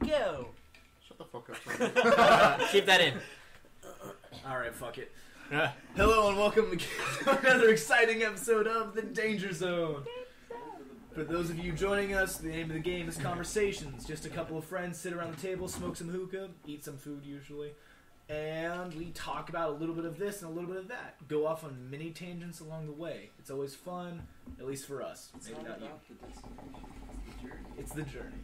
Go. Shut the fuck up, Keep that in. Alright, fuck it. Hello and welcome to another exciting episode of the Danger Zone. For those of you joining us, the name of the game is Conversations. Just a couple of friends sit around the table, smoke some hookah, eat some food usually, and we talk about a little bit of this and a little bit of that. Go off on mini tangents along the way. It's always fun, at least for us. Maybe not you. It's the journey.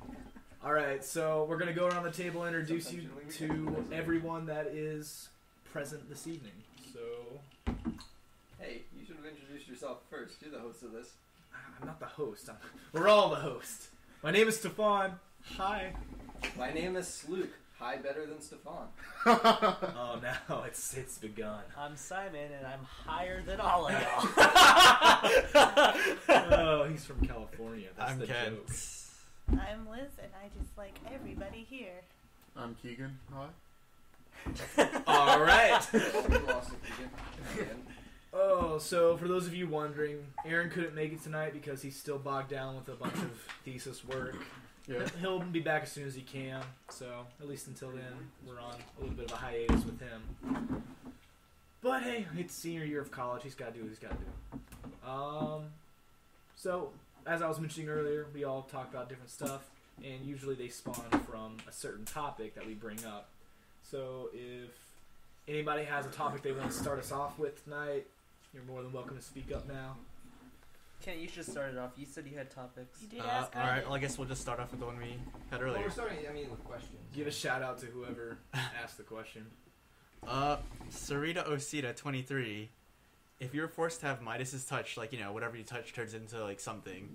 Alright, so we're going to go around the table and introduce you to everyone that is present this evening. So... Hey, you should have introduced yourself first. You're the host of this. I'm not the host. We're all the host. My name is Stefan. Hi. My name is Sluke. Hi, better than Stefan. Oh, now it's begun. I'm Simon, and I'm higher than all of y'all. Oh, he's from California. That's I'm the Ken. joke. I'm Liz, and I just like everybody here. I'm Keegan. Hi. All right. We lost it again. Oh, so for those of you wondering, Aaron couldn't make it tonight because he's still bogged down with a bunch of thesis work. Yeah. He'll be back as soon as he can, so at least until then, we're on a little bit of a hiatus with him. But hey, it's senior year of college. He's got to do what he's got to do. So, as I was mentioning earlier, we all talk about different stuff, and usually they spawn from a certain topic that we bring up. So if anybody has a topic they want to start us off with tonight, you're more than welcome to speak up now. Ken, you should start it off. You said you had topics. You did ask Alright, well I guess we'll just start off with the one we had Well, earlier. we're starting, with questions. Give a shout out to whoever asked the question. Sarita Osita 23. If you were forced to have Midas's touch, like, whatever you touch turns into, like, something,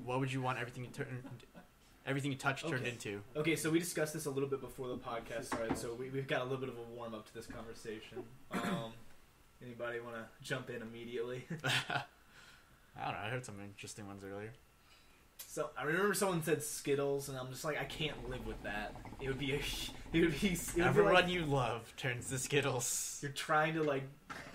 what would you want everything you touch turned into? Okay, so we discussed this a little bit before the podcast started, so we've got a little bit of a warm-up to this conversation. Anybody want to jump in immediately? I don't know, I heard some interesting ones earlier. So I remember someone said Skittles, and I'm just like, I can't live with that. It would be Everyone like you love turns to Skittles. you're trying to like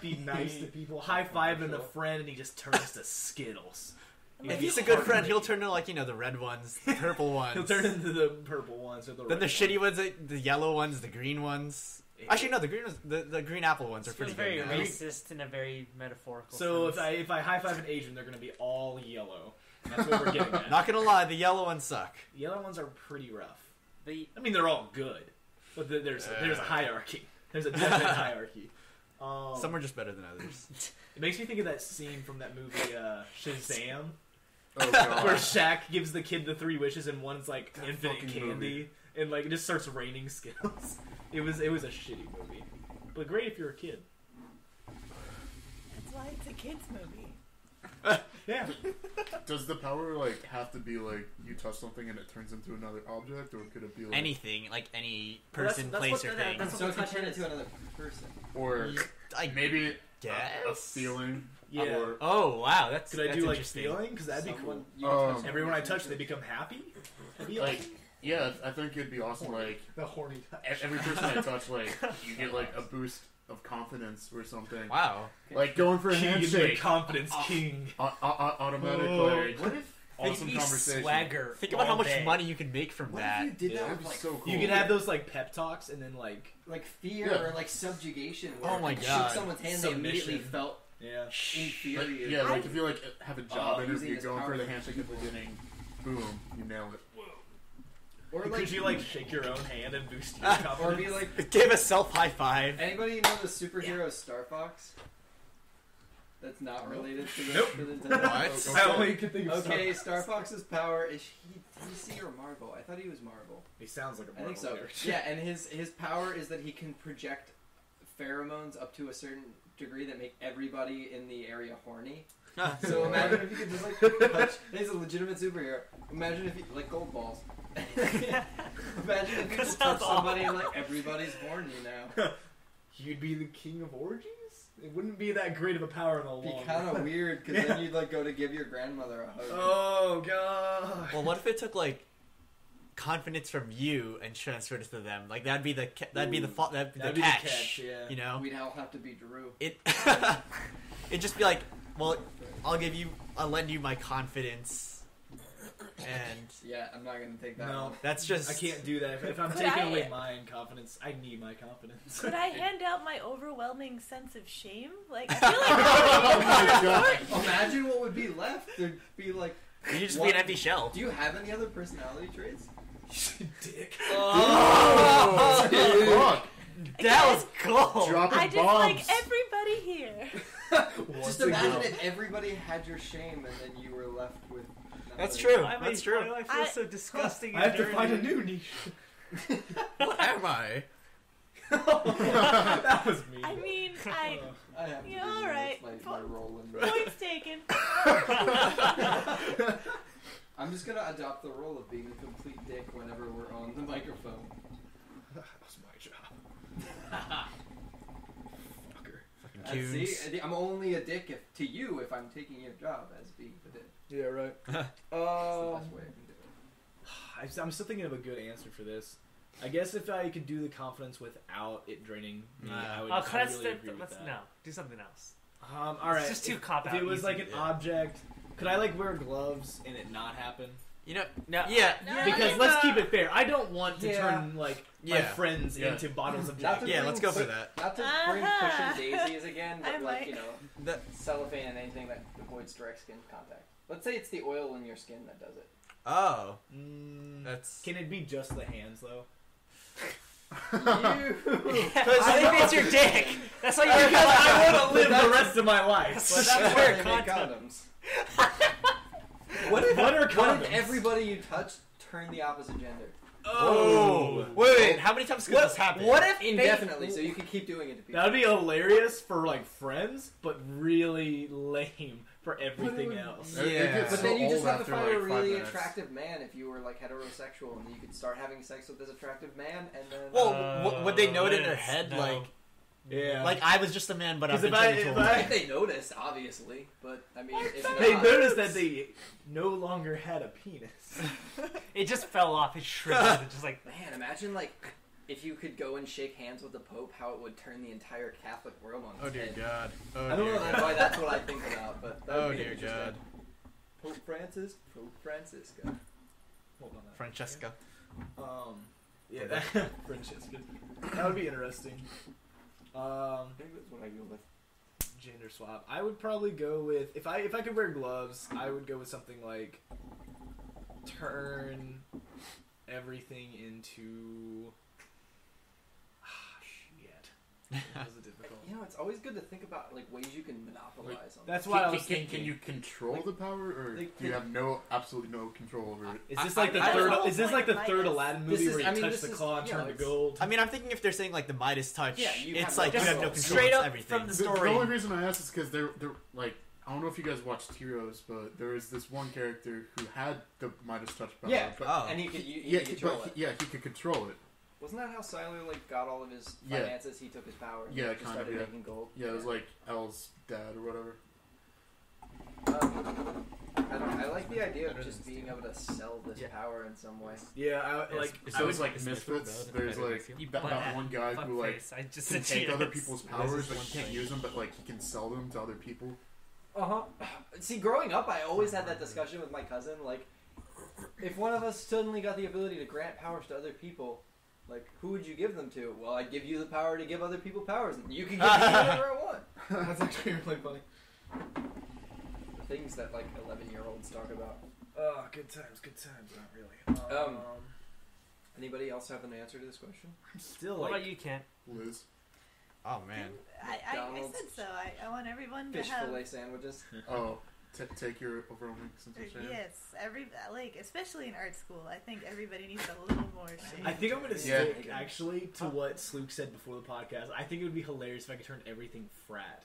be nice to people, high-fiving a friend, and he just turns to Skittles. If he's a good friend, he'll turn to, like, the red ones, the purple ones. He'll turn into the purple ones or the Then red the shitty ones, the yellow ones, the green ones. Actually, no, the green ones, the green apple ones are It's pretty very good. racist in a very metaphorical So sense. if I high-five an Asian, they're going to be all yellow. That's what we're getting at. Not gonna lie, the yellow ones suck. The yellow ones are pretty rough. The I mean, they're all good, but there's a hierarchy. There's a definite hierarchy. Some are just better than others. It makes me think of that scene from that movie Shazam, Oh, God. where Shaq gives the kid the 3 wishes and one's like That infinite fucking candy, movie. and like it just starts raining Skittles. It was a shitty movie, but great if you're a kid. That's why it's a kids movie. Yeah. Does the power, have to be, you touch something and it turns into another object, or could it be, Anything, like any Well, person, that's place, what or that- thing. that's So it can touch turn is. into another person. or maybe a Guess. feeling, Yeah. or... Oh wow, that's Could I that's do like interesting. feeling? Because that'd be Someone- cool. you touch someone Everyone I and touch, they turn- become happy. That'd be yeah, I think it'd be awesome, the horny touch. every person I touch, you get, a boost of confidence or something. Wow. Like, going for a King is the handshake. confidence king. Automatic, Oh, What if awesome conversation. swagger. Think about how all much day. money you could make from What that. if you did Yeah, that that'd with be so cool. You could have those pep talks and then fear Yeah. or subjugation? Where Oh my if you God. shook someone's hand, they immediately Submission. felt yeah. inferior. Yeah, if you have a job using interview, his going for power. the handshake at the beginning, boom, you nail it. Or Could you shake your own hand and boost your confidence? or be like, Give a self high five. anybody know the superhero Star Fox? That's not related to the, Nope. to the What? I only could think of Okay, Star Fox's power is he DC or Marvel? I thought he was Marvel. He sounds like a I think Marvel so. character. Yeah, and his power is that he can project pheromones up to a certain degree that make everybody in the area horny. So imagine if you could just touch. He's a legitimate superhero. Imagine if you gold balls. Imagine if you just touch somebody and everybody's horny now. You'd be the king of orgies? It wouldn't be that great of a power in the long Be run. kind of weird because then you'd like go to give your grandmother a hug. Oh god. Well, what if it took like confidence from you and transferred it to them? Like that'd be the catch. Yeah. You know, We'd all have to be Drew. it'd just be like, well, I'll lend you my confidence, and Yeah, I'm not gonna take that. No. one. that's just I can't do that. If I'm Could taking I- away my confidence, I need my confidence. Could I hand out my overwhelming sense of shame? Like, I feel like that would be important. Imagine what would be left. There'd be like, You just What? be an empty shell. do you have any other personality traits? Dick. Oh, fuck. That was cold. Dropping I just bombs. like everybody here. Just imagine if everybody had your shame and then you were left with. That's nothing. true. Why That's true. Why do I feel I- so disgusting? I have to and find a dirty? new niche. What am I? That was me. I mean, I have to Yeah, do all that. right. It's my role in points taken. I'm just gonna adopt the role of being a complete dick whenever we're on the microphone. That was my job. Fucker. Fucking See, coons. I'm only a dick to you if I'm taking your job as being the dick. Yeah, right. That's the best way I can do it. I'm still thinking of a good answer for this. I guess if I could do the confidence without it draining me, I would. Oh, I let's really agree with let's that. no. Do something else. All right. It's just too cop out. If it was easy. like an object, could I like wear gloves and it not happen? You know, No. yeah, No. Because let's keep it fair. I don't want to Yeah. turn like my Yeah. friends Yeah. into bottles of Not Jack. to yeah. bring Let's go for quick- that. Not to bring Uh-huh. pushing daisies again, but I like, might. you know, That- cellophane and anything that avoids direct skin contact. Let's say it's the oil in your skin that does it. Oh, Mm, that's. can it be just the hands though? You! I think it's your dick. That's why you're Because I want to live That's- the rest of my life. But that's why they make condoms. What if What are what condoms? if everybody you touch turn the opposite gender? Oh, wait. How many times could this happen? What if Indefinitely, so you can keep doing it to people. That would be hilarious for like friends, but really lame for everything would- else. It Yeah. gets But so then you just old have to after, find like, a 5 really minutes. attractive man if you were like heterosexual, and then you could start having sex with this attractive man, and then Well, would they know it in their Liz, head? no. Yeah. Like I was just a man, but I've 'Cause been if I- turned into a if woman. I- if they notice, obviously. But I mean, if not, they noticed that they no longer had a penis. It just fell off. It shriveled. It just like man, imagine like if you could go and shake hands with the Pope, how it would turn the entire Catholic world on Oh its dear head. God. Oh I don't dear know God. why that's what I think about, but that would Oh be dear interesting. God. Pope Francis, Pope Francisco. Hold on. Francesca. Yeah, that, Francesca. That would be interesting. I think that's what I go with. Gender swap. I would probably go with if I could wear gloves, I would go with something like turn everything into shit. That was a difficult. You know, it's always good to think about like ways you can monopolize on. That's why I was Can thinking. you control the power, or like, do you have absolutely no control over it? Is this like the I- third? I- Is this like the Midas. third Aladdin movie This is- where you I mean, touch this the is- claw and you turn know, to it's- gold? I mean, I'm thinking if they're saying like the Midas touch, Yeah, you it's have like no you have no control. control. Straight It's up everything. from the The story. only reason I asked is because they're like, I don't know if you guys watched Heroes, but there was this one character who had the Midas touch power. Yeah, but Oh. and he could yeah, could control it. he could control it. Wasn't that how Siler like got all of his Yeah. finances? He took his power. And Yeah, just kind of, started yeah. making gold. Yeah, it was like Elle's dad or whatever. I like the idea of just being able to sell this Yeah. power in some way. Yeah, I like. It's I So would it's like it's Misfits. better There's than like You that, butt that one guy who like Fuckface. I just can said take yes. other people's powers but one can't thing. use them, but like he can sell them to other people. See, growing up, I always had that discussion with my cousin. Like, if one of us suddenly got the ability to grant powers to other people, like, who would you give them to? Well, I'd give you the power to give other people powers, and you can give me whatever I want. That's actually really funny. Things that like 11-year-olds talk about. Oh, good times, not really. Anybody else have an answer to this question? I'm still What like. about you, Kent? Liz. Oh man. I McDonald's said so. I want everyone to Fish have. fillet sandwiches. Oh, take your overwhelming sense of shame. Yes, especially in art school, I think everybody needs a little more shame. I think I'm gonna Yeah. stick actually to what Sluke said before the podcast. I think it would be hilarious if I could turn everything frat.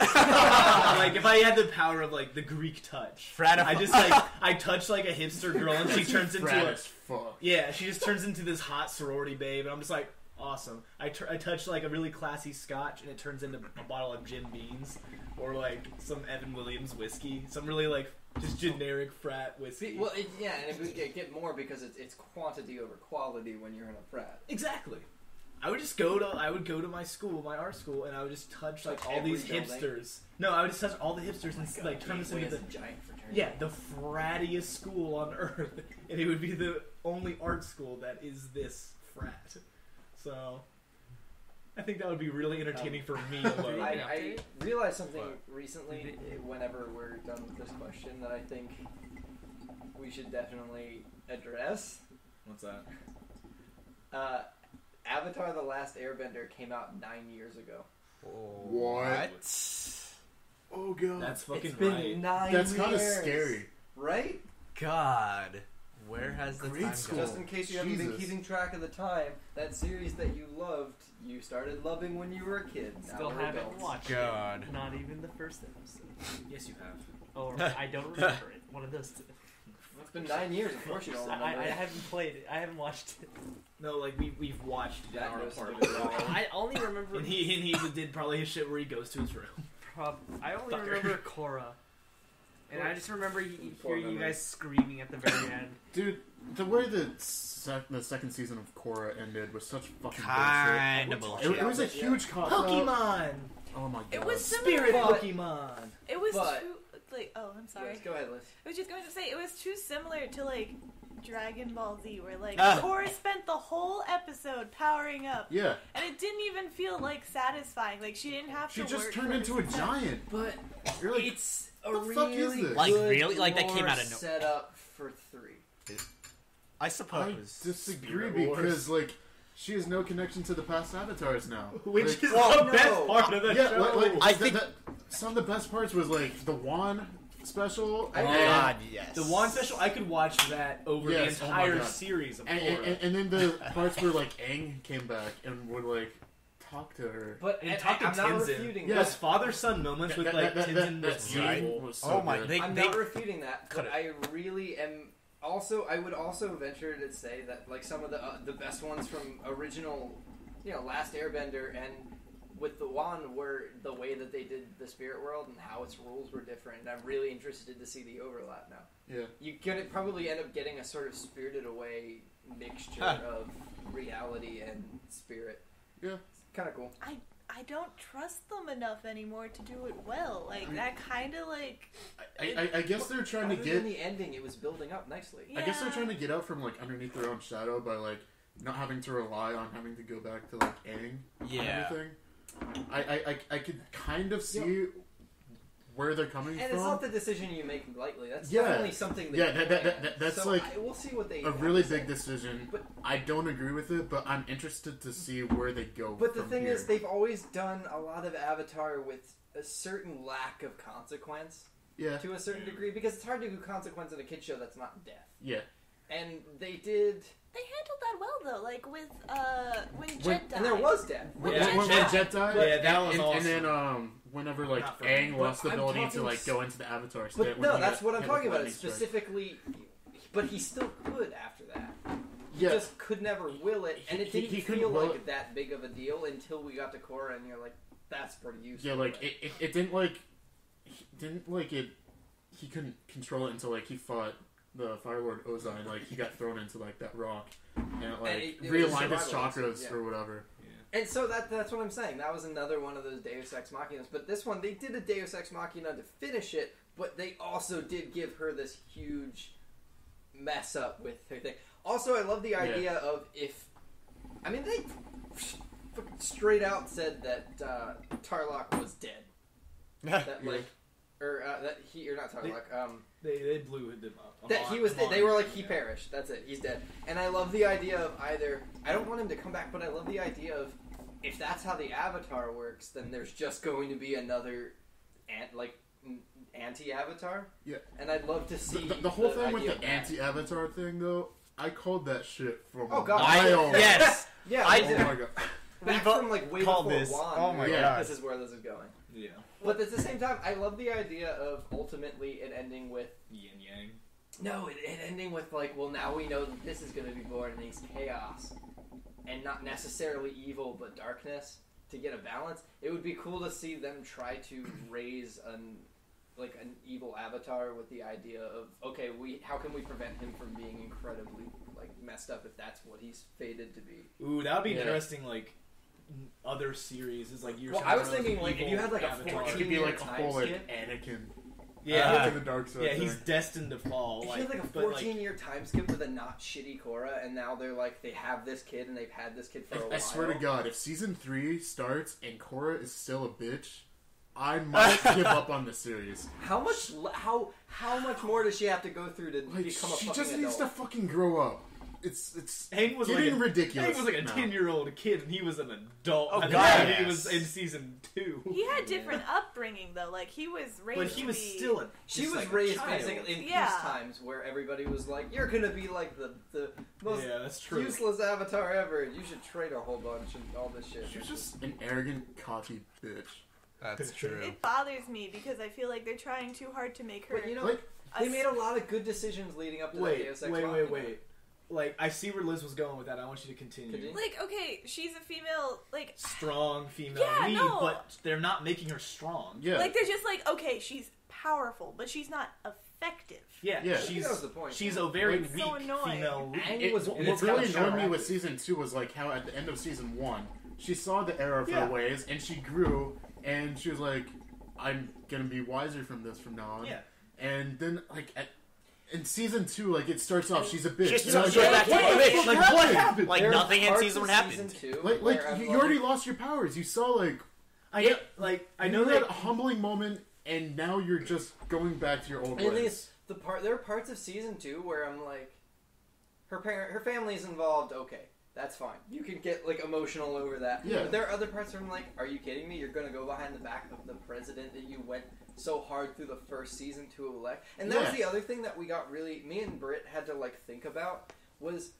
Like if I had the power of like the Greek touch. I just like I touch like a hipster girl and she turns into Frat a as fuck. yeah. She just turns into this hot sorority babe, and I'm just like, Awesome. I touch like a really classy scotch and it turns into a bottle of Jim Beams or like some Evan Williams whiskey. Some really like just generic frat whiskey. Well, and it would get more because it's quantity over quality when you're in a frat. Exactly. I would go to my school, my art school, and I would just touch like all every these building? hipsters. No, I would just touch all the hipsters and like turn this into the giant fraternity. the frattiest school on earth, and it would be the only art school that is this frat. So, I think that would be really entertaining for me alone. I realized something recently, whenever we're done with this question, that I think we should definitely address. What's that? Avatar: The Last Airbender came out 9 years ago. What? Oh god. That's fucking It's been right. 9 That's years. kind of scary. Right? God, where has the Grade time school. gone? Just in case you haven't been Jesus. keeping track of the time, that series that you loved, you started loving when you were a kid. Now Still we're haven't adults. watched God. it. Not even the first episode. Yes, you have. Oh, I don't remember it. One of those two. It's been 9 years. Of course you don't remember I it. haven't played it. I haven't watched it. No, like we've watched it in That our knows apartment. something about I only remember. And he did probably his shit where he goes to his room. I only Fucker. remember Korra. And I just remember Poor hearing you memory. guys screaming at the very end. Dude, the way the second season of Korra ended was such fucking Kind of bullshit. bullshit. It was a huge cop out. Pokemon! Oh my god. It was Spirit similar. Pokemon! It was But- too like. Oh, I'm sorry. Go ahead, Liz. I was just going to say it was too similar to like Dragon Ball Z, where like Ah. Korra spent the whole episode powering up, Yeah. and it didn't even feel like satisfying. Like she didn't have She to. just work turned for into the a success. giant. But You're like, it's a the fuck is really this? Like, good really? Like, that came lore out of no- set up for 3. I I suppose. disagree Spirit Wars. because, like, she has no connection to the past avatars now. Which Like, is well, the best no. part of the yeah, show. like, I that- think- that- some of the best parts was, like, the Wand special. I- and, God, yes. The Wand special, I could watch that over Yes, the oh my entire God. series of and, Korra. and then the parts where, like, Aang came back and would, like, talk to her. But And talk to I'm not Tenzin. refuting Yeah. that. Those father-son moments with like Tenzin that scene. scene was so Oh my- good. they- I'm not refuting that, Cut but I really am. Also, I would also venture to say that like some of the best ones from original, Last Airbender and with the Wand were the way that they did the spirit world and how its rules were different. And I'm really interested to see the overlap now. Yeah. You can probably end up getting a sort of Spirited Away mixture Huh. of reality and spirit. Yeah. Kind of cool. I don't trust them enough anymore to do it well. Like that kind of like. I guess they're trying to Other get. than the ending, it was building up nicely. Yeah. I guess they're trying to get out from like underneath their own shadow by like not having to rely on having to go back to like Aang Yeah. and everything. I could kind of see where they're coming And from. it's not the decision you make lightly. That's Yeah. definitely something. Yeah, They that's so like we'll see what they. a have really to say. big decision. But- I don't agree with it, but I'm interested to see where they go. But the from thing here. is, they've always done a lot of Avatar with a certain lack of consequence yeah, to a certain degree because it's hard to do consequence in a kid show that's not death. yeah. And they did, They handled that well though. Like with when Jet died. and there was death. When, Yeah, when Jet- Jet died, yeah, that was and, awesome. and then whenever like Not for Aang me. lost the But I'm ability to talking like go into the Avatar state. But when no, he that's got what I'm hit talking with about. lightning It's strike. specifically, but he still could after that. He Yeah, just could never will it, and it He- didn't he couldn't feel will like it. that big of a deal until we got to Korra, and you're like, that's pretty useful. yeah. Like it didn't like he couldn't control it until like he fought the Fire Lord Ozai. Like he got thrown into like that rock and it, like it was realigned his survival, chakras yeah. or whatever. And so that's what I'm saying. That was another one of those Deus Ex Machinas. But this one, they did a Deus Ex Machina to finish it, but they also did give her this huge mess up with her thing. Also, I love the idea of if... I mean, they fucking straight out said that Tarlok was dead. That, like... Or, that he... Or not Tarlok. They blew him up. That he was. They were like, he perished. That's it. He's dead. And I love the idea of either. I don't want him to come back, but I love the idea of if that's how the Avatar works, then there's just going to be another, anti-Avatar. Yeah. And I'd love to see The whole thing with idea the of that. anti-Avatar thing, though, I called that shit from Oh, God. a while. Yes. Yeah, I I Oh did. my god. back We from like way called before this. Wan. Oh my we were like, God. This is where this is going. Yeah. But at the same time, I love the idea of ultimately it ending with Yin Yang. No, it ending with like, well, now we know that this is going to be born, and he's chaos, and not necessarily evil, but darkness to get a balance. It would be cool to see them try to raise an evil avatar with the idea of, okay, how can we prevent him from being incredibly like messed up if that's what he's fated to be. Ooh, that would be interesting. Like other series is like you're. Well, I was thinking like if you had like a avatar. 14 It could be like a time whole like skip. Anakin. Yeah, to the dark side. yeah, he's destined to fall. If you had like a 14-year time skip with a not shitty Korra, and now they're like they have this kid and they've had this kid for a while. I swear to God, if season 3 starts and Korra is still a bitch, I might give up on the series. How much more does she have to go through to become a fucking adult? She just needs to fucking grow up. It's Hank was getting like ridiculous. Hank was like a now. 10-year-old kid, and he was an adult. Oh, by the God, time yes. he was in season 2. He had different upbringing though. Like he was raised. But he was to be... still a. She just was like raised a child. basically in Yeah. peace times where everybody was like, "You're gonna be like the most Yeah, that's true. useless avatar ever. You should trade a whole bunch and all this shit." She was just an arrogant, cocky bitch. That's true. It bothers me because I feel like they're trying too hard to make her. But you know, Like, they made a lot of good decisions leading up to that Deus Ex Machina. Wait. Like, I see where Liz was going with that. I want you to continue. Continue? like, okay, she's a female. Like, Strong female Yeah, lead, no. but they're not making her strong. Yeah. like they're just like, okay, she's powerful, but she's not effective. Yeah, Yeah. I think that was the point. she's a very It's weak so annoying. female lead. And It was and what it's really kinda annoyed me short. with season 2 was like how at the end of season 1 she saw the error of Yeah. her ways and she grew and she was like, I'm gonna be wiser from this from now on. Yeah. And then like in season 2, like it starts off she's a bitch. She's You know, just like, back to what a the bitch. fuck Like, what happened? Like There are nothing in parts season of 1 happened. Season 2 Like where I'm you already lost your powers. You saw like I know you had that. a humbling moment and now you're just going back to your old And the thing ways. is, there are parts of season 2 where I'm like, her family's involved. Okay, that's fine. You can get like emotional over that. Yeah. But there are other parts where I'm like, are you kidding me? You're gonna go behind the back of the president that you went so hard through the first season to elect. And that was Yeah. the other thing that we got really. Me and Britt had to like think about was.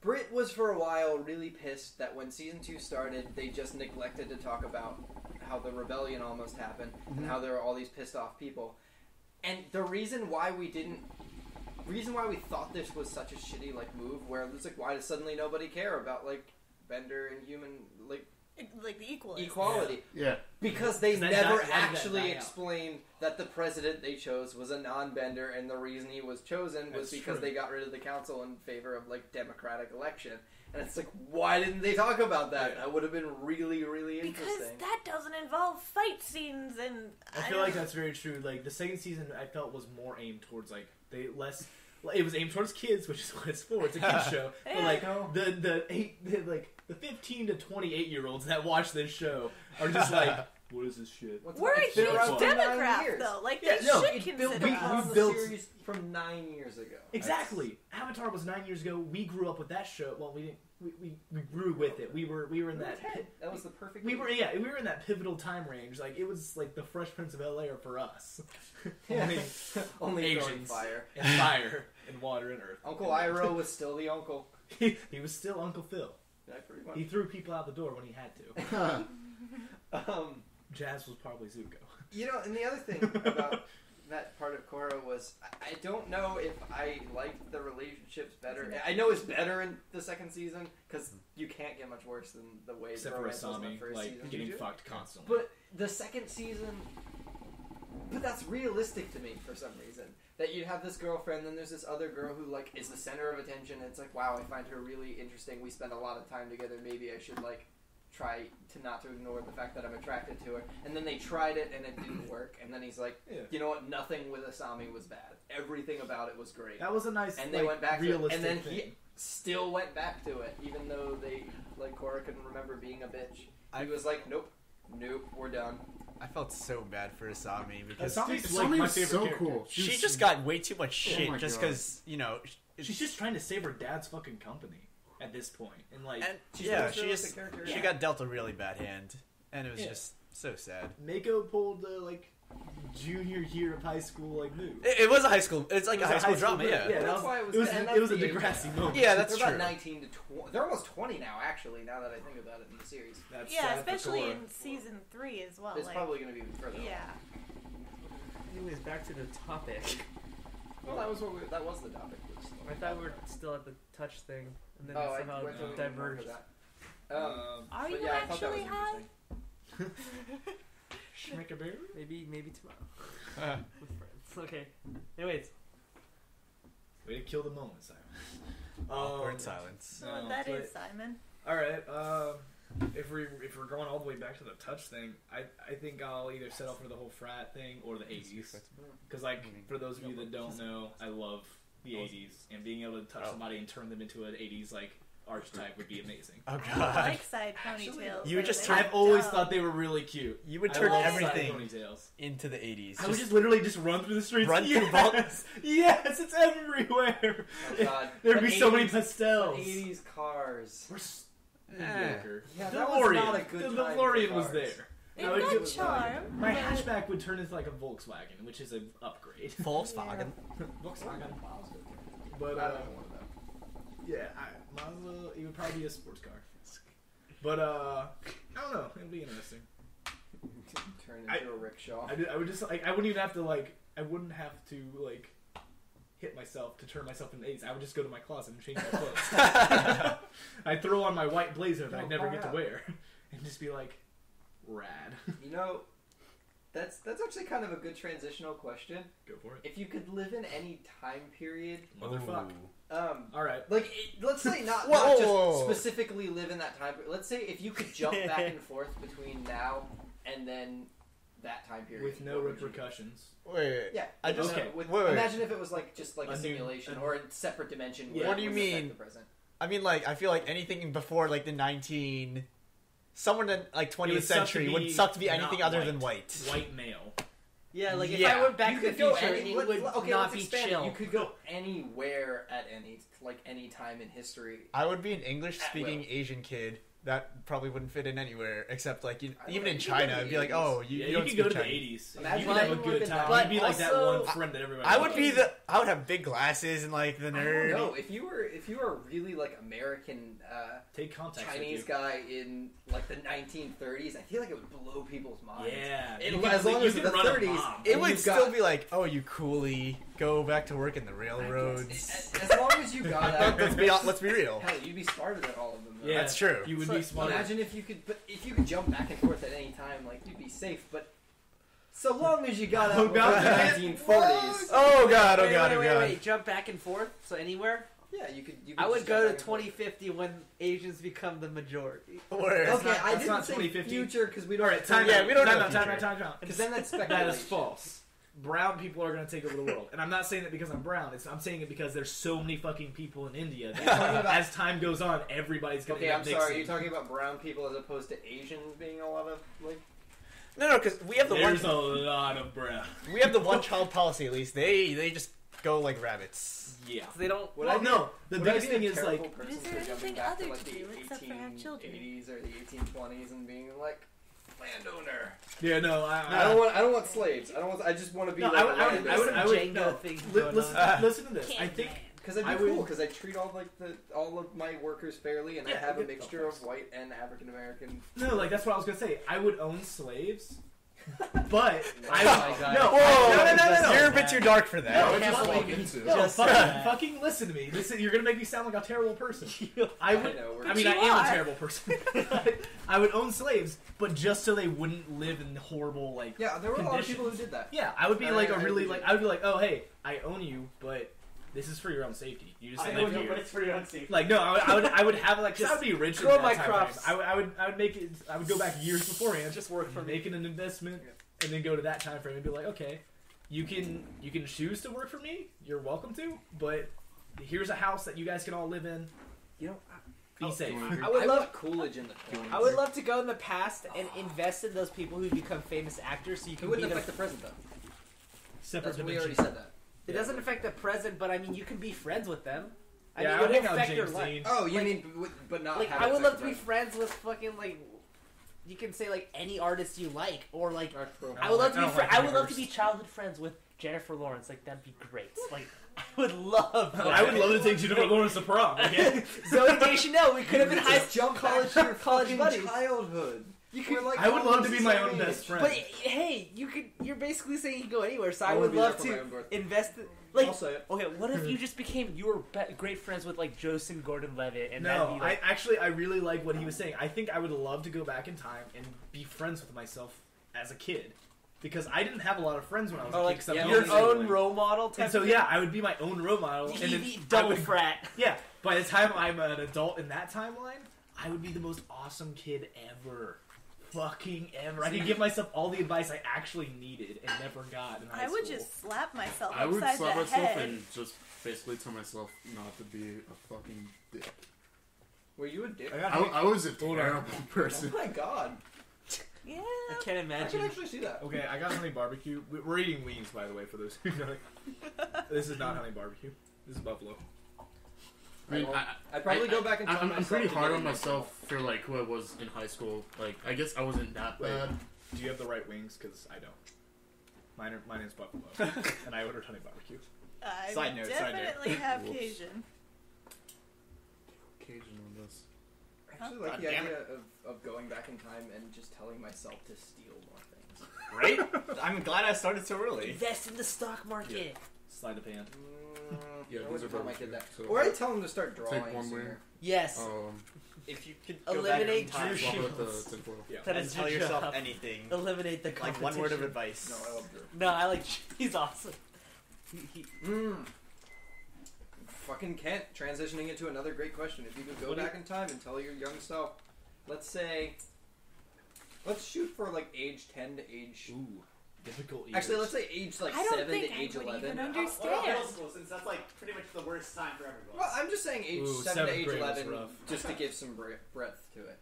Britt was for a while really pissed that when season 2 started, they just neglected to talk about how the rebellion almost happened and how there were all these pissed off people. And the reason why we thought this was such a shitty like move, where it's like, why does suddenly nobody care about like Bender and human like Like the equality? Yeah. Because they That never why did that actually die out? explained that the president they chose was a non-Bender, and the reason he was chosen was That's because true. they got rid of the council in favor of like democratic election. And it's like, why didn't they talk about that? Yeah. That would have been really, really Because interesting. that doesn't involve fight scenes and. I feel like that's very true. Like the second season, I felt was more aimed towards like it was aimed towards kids, which is what it's for. It's a kids show. But Yeah. like the 15 to 28-year-olds that watch this show are just like, what is this shit? What's We're a it's been huge around for 9 demographic, years. though. Like, Yeah, they no, should We consider we us. the built- series from 9 years ago. Exactly. Avatar was 9 years ago. We grew up with that show. Well, we didn't. We grew with it. We were in that. That was the perfect. We were in that pivotal time range. Like it was like the Fresh Prince of Bel-Air for us. Yeah. Only Only throwing Asians. fire. And fire and water and earth. Uncle Iroh was still the uncle. He was still Uncle Phil. Yeah, pretty much. He threw people out the door when he had to. Jazz was probably Zuko. You know, and the other thing about that part of Korra was I don't know if I liked the relationships better. I know it's better in the second season because you can't get much worse than the way Except for romance was in the Asami, first like season. getting fucked constantly. But the second season, but that's realistic to me for some reason. That you'd have this girlfriend, then there's this other girl who like is the center of attention. And it's like, wow, I find her really interesting. We spend a lot of time together. Maybe I should like try to not to ignore the fact that I'm attracted to her. And then they tried it and it didn't work. And then he's like, Yeah. you know what? Nothing with Asami was bad. Everything about it was great. That was a nice, And they like, went back to it. realistic And then thing. he still went back to it, even though they like Korra couldn't remember being a bitch. He was like, nope, we're done. I felt so bad for Asami because Asami's Dude, like my Asami's favorite so character. cool. she just got way too much Oh shit my just God. because, you know... She's just trying to save her dad's fucking company at this point, and like And, She's yeah, the most she realistic just... character. She Yeah. got dealt a really bad hand. And it was Yeah. just so sad. Mako pulled like junior year of high school like move. It was a high school... It's like It a was high school drama, move. yeah. that That's was, why it was- it was, and it that's was a the age Degrassi gap. moment. Yeah, that's They're about true. 19 to 20. They're almost 20 now, actually, now that I think about it in the series. That's Yeah, sad for especially Korra. in season 3 as well. It's like, probably going to be even further. yeah. Anyways, back to the topic. Well, that was the topic. I thought we were still at the touch thing, and then Oh, it I somehow went to diverged. that. Are but you yeah, I thought that was actually high? interesting. Maybe tomorrow with friends. Okay. Anyways, Way to kill the moment, Simon. Awkward silence. Well, No, that but- is Simon. All right. If we're going all the way back to the touch thing, I think I'll either settle for the whole frat thing or the 80s. Because like for those of you that don't know, I love the 80s, and being able to touch somebody and turn them into an 80s like archetype would be amazing. Oh I god. like side ponytails. You would though. just They're I've always dumb. thought they were really cute. You would I turn love everything side ponytails. into the 80s. I would just literally just run through the streets. Run through yes, yes, it's everywhere. Oh god. There'd The be so many 80s pastels. 80s cars. We're Eh. Yeah, the that was not a DeLorean. good The time for DeLorean was cars. there. It I would got do- charm. My but- hatchback would turn into like a Volkswagen, which is an upgrade. Volkswagen. Volkswagen. But I don't know one of them. yeah, Mazda. It would probably be a sports car. But I don't know. It'd be interesting. Turn into a rickshaw. I would just like I wouldn't even have to like I wouldn't have to like hit myself to turn myself into 80s. I would just go to my closet and change my clothes. I'd throw on my white blazer that I never get to wear and just be like rad. You know, that's actually kind of a good transitional question. Go for it. If you could live in any time period, Motherfuck. all right. like let's say not Whoa. just specifically live in that time. Let's say if you could jump back and forth between now and then that time period With no what would you do? repercussions. Wait. Yeah, I just Okay. With, wait. imagine if it was like just like a A new- simulation or a separate dimension. Yeah. where What it do you wouldn't affect mean? The present. I mean, like, I feel like anything before, like, the 19... Somewhere in the, like, It 20th would suck to century be would suck to be not anything other than white. White male. yeah, like if Yeah. I went back You to the could go future, any, it let- would okay, not let's be expand it. chill. You could go anywhere at any time in history. I would be an English-speaking will. Asian kid that probably wouldn't fit in anywhere, except, like, I even don't in know, China, you it'd be could like, go to oh, Yeah, you you don't could speak go to the Chinese. 80s. Imagine You could have a you good live in time. the- You'd be like that also- one friend that everybody I would loves. be the... I would have big glasses and, like, the I don't nerd. know if you were really like American Take contact Chinese with you. guy in like the 1930s. I feel like it would blow people's minds. Yeah. It- You could- as long you as could the run a 30s bomb. It and would you've still got- be like, oh, you coolie, go back to work in the As, railroads. as long as you got out, Let's be real. hell, you'd be smarter than all of them. Though. Yeah, That's true. You would So, be smarter. Imagine if you could jump back and forth at any time, like you'd be safe. But so long as you got out Oh, before God. the 1940s, Oh, God, oh, Wait, God, wait, oh, wait, God. wait, jump back and forth, so anywhere? yeah, you could. I would just go to jump back and forth. 2050 when Asians become the majority. Where? Okay, not- I that's didn't not say 2050. future because we don't. All right, time Yeah, out. we don't know time the out, future. time out. Because then that's speculation. That is false. Brown people are going to take over the world. And I'm not saying it because I'm brown. I'm saying it because there's so many fucking people in India that You're talking about- as time goes on, everybody's going to Okay, end I'm up sorry. mixing. You're talking about brown people as opposed to Asians being a lot of like. No, because we have the There's one. a lot of brown. We have the one-child policy. At least they just go like rabbits. Yeah. So they don't. Would Well, I be no. The would I biggest be a thing is terrible like, person But is there for jumping anything back to, other like, to the do except for have children? 1880s or the 1820s and being like landowner. yeah, no, I don't want slaves. I just want to be No, like I would Jenga no. things Li- going listen, on. listen to this. I Can't think man. because I'd be I cool would- because I treat all of my workers fairly and I Yeah, have a get mixture those. of white and African American. no, like that's what I was gonna say. I would own slaves, but I my would God. no, Whoa, no. you're a bit too dark for that. No, What just just like- walk into? No, Just fucking listen to me. Listen, you're gonna make me sound like a terrible person. I would. know, we're- I mean, But I you am are. a terrible person. I would own slaves, but just so they wouldn't live in horrible like. Yeah, there were a lot of conditions. people who did that. Yeah, I would be I- like I a really agree. like I would be like, oh hey, I own you, but this is for your own safety. You just live here. it's for your own safety. Like no, I would have like Just I would be rich. grow in that my time crops. frame. I would make it. I would go back years beforehand. Just work for me. making an investment, and then go to that time frame and be like, okay, you can choose to work for me. You're welcome to, but here's a house that you guys can all live in. You know, Be safe. I would love. want Coolidge in the 20s. I would love to go in the past and invest in those people who become famous actors, so you It can be wouldn't them. affect the present though. Separate That's what we dimension. already said that. It doesn't affect the present, but I mean, you can be friends with them. I Yeah, mean, I it would would hang out with affect your James life. Dean. Oh, you Like- mean but not? Like, have I it would love affect to be the friends with fucking like. You can say like any artist you like, or like present. I would love to be. I don't like I would love to Universe. be childhood friends with Jennifer Lawrence. Like that'd be great. Like I would love. That. I would love to take Jennifer Lawrence to prom. Okay. Zoe Deschanel. We could have been high Just jump college back to your college fucking buddies. childhood. You could, like, I would love to be my almost own the best same friend. but hey, you're basically saying you can go anywhere. So I wanna would be there love for my to own birthday. invest. Like, I'll say it. okay, what if you just became great friends with like Joseph Gordon-Levitt and that'd No, be like, I really like what he was saying. I think I would love to go back in time and be friends with myself as a kid. Because I didn't have a lot of friends when I was a kid. like Except your my own sibling. role model type. And so of yeah, I would be my own role model. thing? And then TV I double would, frat. yeah, by the time I'm an adult in that timeline, I would be the most awesome kid ever. Fucking ever. I could give myself all the advice I actually needed and never got in high I would school. just slap myself I would upside slap the myself head. and just basically tell myself not to be a fucking dick. Were you a dick? I was a Hold on. terrible person. Oh my god. Yeah. I can't I can imagine. actually see that. Okay, I got honey barbecue. We're eating wings, by the way, for those who know. This is not honey barbecue. This is buffalo. I mean, I'd probably go back and tell I'm myself pretty to hard get on it. myself for like who I was in high school. Like, I guess I wasn't that Wait. bad. Do you have the right wings? Because I don't. Mine is buffalo, and I ordered honey barbecue. I Side note, side note. definitely have Whoops. Cajun. Cajun on this. I actually like God the damn idea of going back in time and just telling myself to steal more things. Right? I'm glad I started so early. Invest in the stock market. Slide of hand. Yeah, I these wouldn't are tell my both kid that. so- Or I tell him to start Take drawing one sooner. wing. Yes. If you could Eliminate go back in Drew time Swap out the Shields. tinfoil. Yeah. That and is tell your yourself job. anything, Eliminate the like competition. one word of advice. No, I love Drew. No, I like. He's awesome. He, Fucking Kent, transitioning into another great question. If you could go What do back in time and tell your young self, let's shoot for like age 10 to age. Ooh, difficult. Actually, years. let's say age like I don't 7 think to I age would 11. even understand. school, since that's like pretty much the worst time for everyone. Well, I'm just saying age Ooh, 7 to seventh age grade was 11 rough. just to give some breadth to it.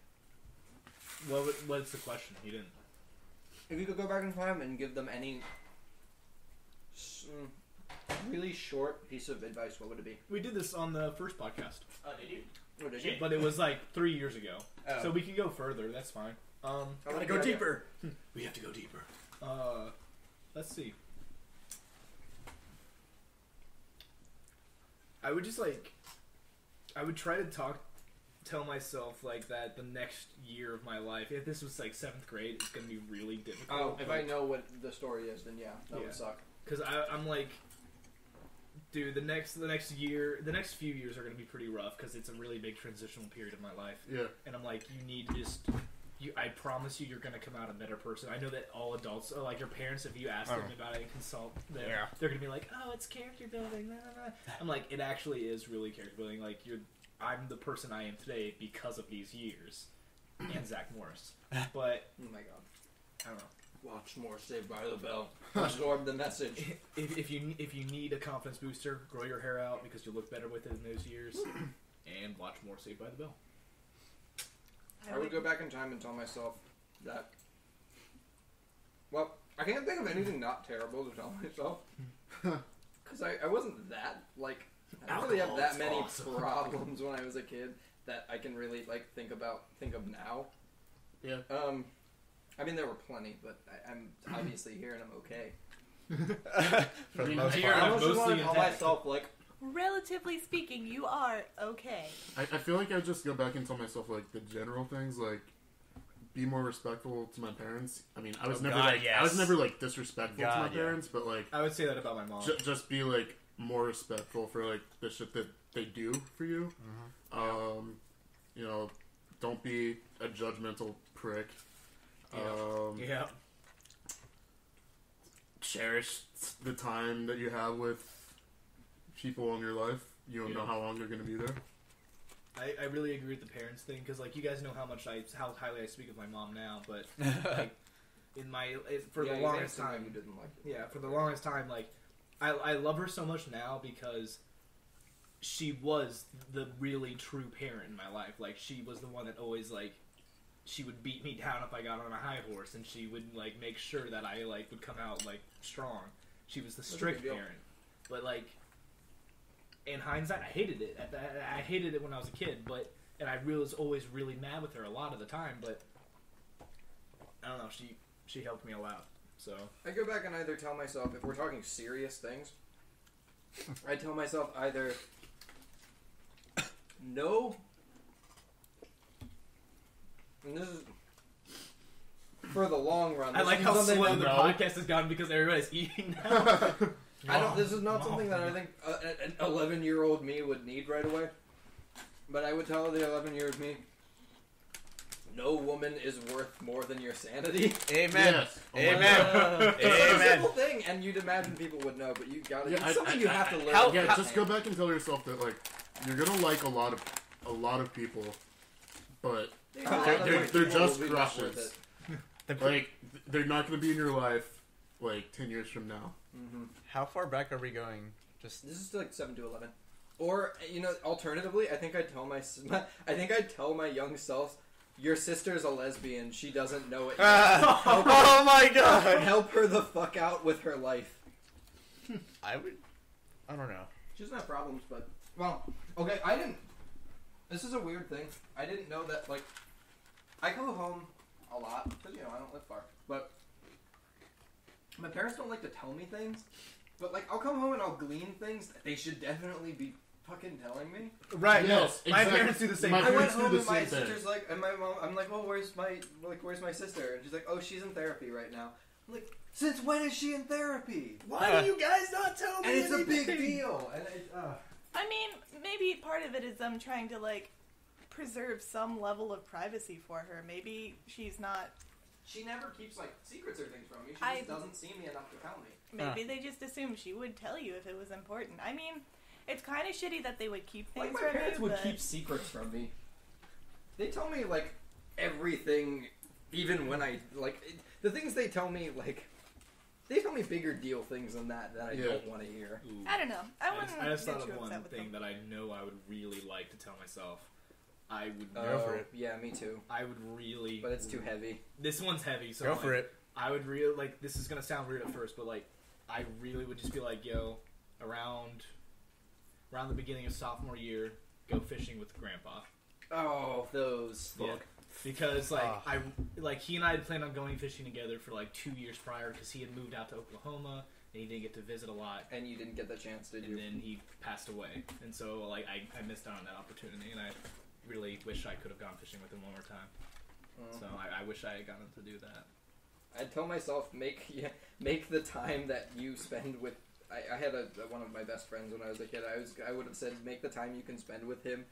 What's the question? You didn't. If you could go back in time and give them any really short piece of advice, what would it be? We did this on the first podcast, Oh, did you? What did you? but it was like 3 years ago. Oh. So we can go further. That's fine. I Gotta like go the idea. deeper. We have to go deeper. Let's see. I would just I would try to tell myself like that the next year of my life, if this was like 7th grade, it's gonna be really difficult. Oh, if I know what the story is, then yeah, that Yeah. would suck. Because I'm like, dude, the next year, the next few years are gonna be pretty rough because it's a really big transitional period of my life, Yeah. and I'm like, you need to just. I promise you, you're gonna come out a better person. I know that all adults, like your parents, if you ask them about it and consult them, Yeah. they're gonna be like, "Oh, it's character building." Blah, blah, blah. I'm like, it actually is really character building. Like I'm the person I am today because of these years, and Zach Morris. But Oh my god. I don't know. Watch more Saved by the Bell. Absorb the message. If you need a confidence booster, grow your hair out because you'll look better with it in those years, and watch more Saved by the Bell. I would go back in time and tell myself that. Well, I can't think of anything not terrible to tell myself. Because I wasn't that, like. I didn't really have Alcohol that is many awesome. problems when I was a kid that I can really, like, think of now. Yeah. I mean, there were plenty, but I'm obviously here and I'm okay. For the I mean, most here part. I I'm also want mostly to call intact. myself, like, Relatively speaking, you are okay. I feel like I just go back and tell myself like the general things, like be more respectful to my parents. I mean, I was Oh, never God, like yes. I was never like disrespectful to my God, yeah. parents, but like I would say that about my mom. just be like more respectful for like the shit that they do for you. You know, don't be a judgmental prick. Yeah. Cherish the time that you have with people in your life. You don't Yeah. know how long they're going to be there. I really agree with the parents thing because like you guys know how highly I speak of my mom now, but like for yeah, the you longest danced and time you didn't like it. Yeah, for the longest time, like, I love her so much now because she was the really true parent in my life. Like, she was the one that always, like, she would beat me down if I got on a high horse, and she would, like, make sure that I, like, would come out, like, strong. She was the That's a strict good deal. parent. But, like, in hindsight, I hated it. I hated it when I was a kid, and I was always really mad with her a lot of the time, but I don't know, she helped me a lot. So I go back and either tell myself, if we're talking serious things, I tell myself either no, and this is for the long run. I like how something slow that- the podcast has gone because everybody's eating now. This is not something that I think an 11-year-old me would need right away. But I would tell the 11-year-old me, no woman is worth more than your sanity. Amen. Yes. Amen. It's a Amen. simple thing, and you'd imagine people would know, but you got Yeah, it's something you have to learn. Yeah, just go back and tell yourself that like you're gonna like a lot of people, but they're just crushes. Like they're not gonna be in your life like 10 years from now. Mm-hmm. How far back are we going? Just This is like 7 to 11. Or alternatively, I think I'd tell my young self, your sister's a lesbian. She doesn't know it. Yet. oh my god! Help her the fuck out with her life. I don't know. She doesn't have problems, but okay. This is a weird thing. I didn't know that. Like, I go home a lot because I don't live far, but my parents don't like to tell me things. But like, I'll come home and I'll glean things that they should definitely be fucking telling me. Right, Yes, no. My exactly. parents do the same My thing. I went parents do home the and my same thing. sister's like, and my mom, I'm like, well, where's my sister? And she's like, oh, she's in therapy right now. I'm like, since when is she in therapy? Why do you guys not tell me And it's a anything? big deal. And I mean, maybe part of it is them trying to, like, preserve some level of privacy for her. Maybe she's not... she never keeps, like, secrets or things from me. She just doesn't see me enough to tell me. Maybe they just assumed she would tell you if it was important. I mean, it's kind of shitty that they would keep things Like, my from parents you, would but... keep secrets from me. They tell me, like, everything, even when I, like, the things they tell me, like, they tell me bigger deal things than that I don't want to hear. Ooh. I don't know. I just wouldn't thought get of too one upset with thing them. that I know I would really like to tell myself. I would Go for it. Yeah, me too. I would really... But it's too heavy. This one's heavy, so Go like, for it. I would really, like, this is gonna sound weird at first, but, like, I really would just be like, yo, around the beginning of sophomore year, go fishing with Grandpa. Oh, those. Yeah. Because, like, he and I had planned on going fishing together for, like, 2 years prior, because he had moved out to Oklahoma, and he didn't get to visit a lot. And you didn't get the chance, did And you? then he passed away. And so, like, I missed out on that opportunity, and I really wish I could have gone fishing with him one more time. So I wish I had gotten to do that. I'd tell myself, make the time that you spend with... I had one of my best friends when I was a kid. I would have said, make the time you can spend with him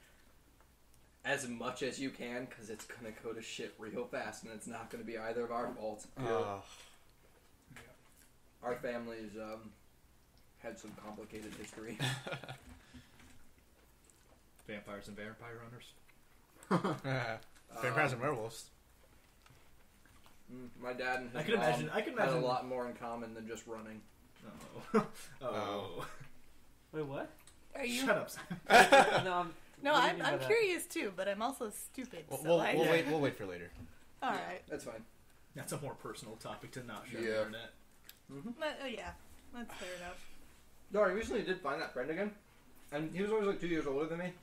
as much as you can, because it's going to go to shit real fast, and it's not going to be either of our fault. Our families had some complicated history. Vampires and vampire runners. Vampires and werewolves. My dad and his I can imagine had a lot more in common than just running. Oh. Wait, what? Are you... Shut up, Simon. No, what do you mean by I'm that? curious too, but I'm also stupid. We'll wait for later. All right. That's fine. That's a more personal topic to not share on Yeah. the internet. But, yeah, that's fair enough. No, I recently did find that friend again, and he was always like 2 years older than me.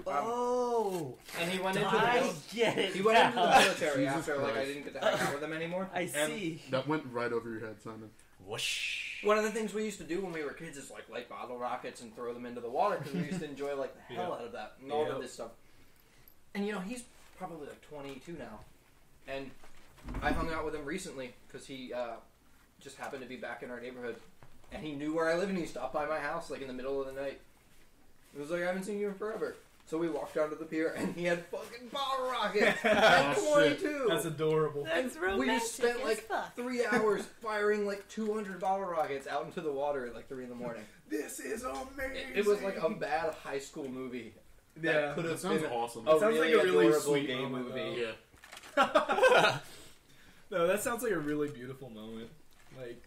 Oh, And he went into I the get it. he went into the now. military Jesus after like I Christ. didn't get to hang out with him anymore. I And see. That went right over your head, Simon. Whoosh. one of the things we used to do when we were kids is like light bottle rockets and throw them into the water because we used to enjoy like the hell out of that and all of this stuff. And he's probably like 22 now, and I hung out with him recently because he just happened to be back in our neighborhood, and he knew where I live, and he stopped by my house like in the middle of the night. It was like, I haven't seen you in forever. So we walked down to the pier, and he had fucking bottle rockets at Oh, 22. That's adorable. That's And romantic we just spent as like fuck. 3 hours firing like 200 bottle rockets out into the water at like 3 in the morning. This is amazing. It was like a bad high school movie. That could That have sounds been awesome. a sounds really like a really adorable sweet gay moment, movie. Yeah. No, that sounds like a really beautiful moment. Like,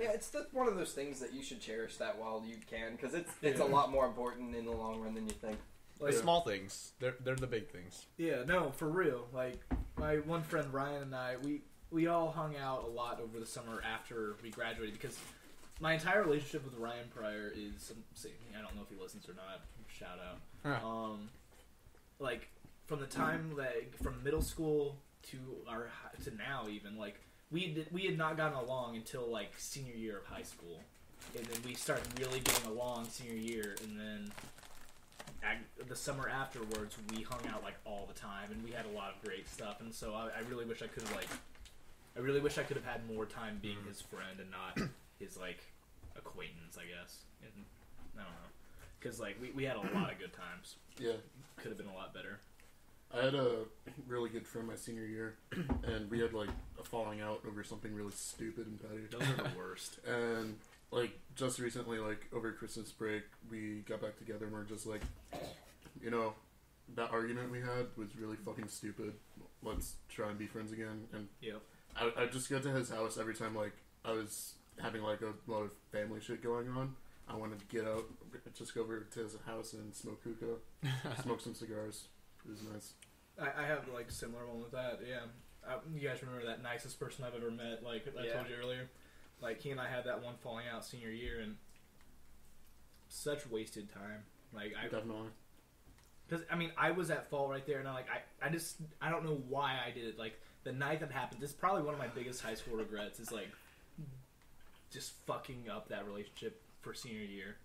Yeah, it's one of those things that you should cherish that while you can, because it's a lot more important in the long run than you think. The small things. They're the big things. yeah, no, for real. Like, my one friend Ryan and I, we all hung out a lot over the summer after we graduated because my entire relationship with Ryan Pryor is, I don't know if he listens or not. Shout out. Huh. Like from the time from middle school to now even like we had not gotten along until like senior year of high school, and then we started really getting along senior year, and then the summer afterwards we hung out like all the time, and we had a lot of great stuff. And so I really wish I could have like I really wish I could have had more time being his friend and not his like acquaintance, I guess. And I don't know, because like we had a lot of good times. Yeah, could have been a lot better. I had a really good friend my senior year, and we had like a falling out over something really stupid and petty. Those are the worst. And like just recently, like over Christmas break, we got back together and we're just like, you know, that argument we had was really fucking stupid. Let's try and be friends again. And yep. I just go to his house every time like I was having like a lot of family shit going on. I wanted to get out, just go over to his house and smoke hookah, smoke some cigars. It was nice. I have like similar one with that. Yeah, you guys remember that nicest person I've ever met? Like I told you earlier, like he and I had that one falling out senior year, and such wasted time. Like definitely. Because I mean, I was at fault right there, and I don't know why I did it. Like the night that happened, this is probably one of my biggest high school regrets. Is like just fucking up that relationship for senior year,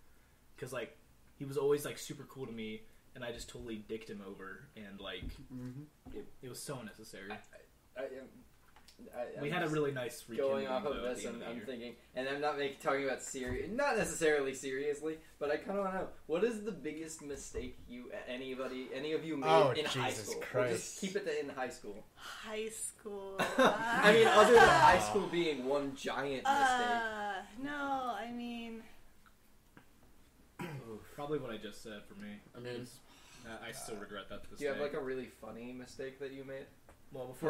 because like he was always like super cool to me. And I just totally dicked him over, and like it was so unnecessary. We had a really nice going off of this, and I'm thinking, and I'm not talking about not necessarily seriously, but I kind of want to know, what is the biggest mistake any of you made in high school? We'll just keep it in high school. High school. I mean, other than high school being one giant mistake. No, I mean. Probably what I just said for me. I mean, I still regret that to this day. Do you have like a really funny mistake that you made? Well, to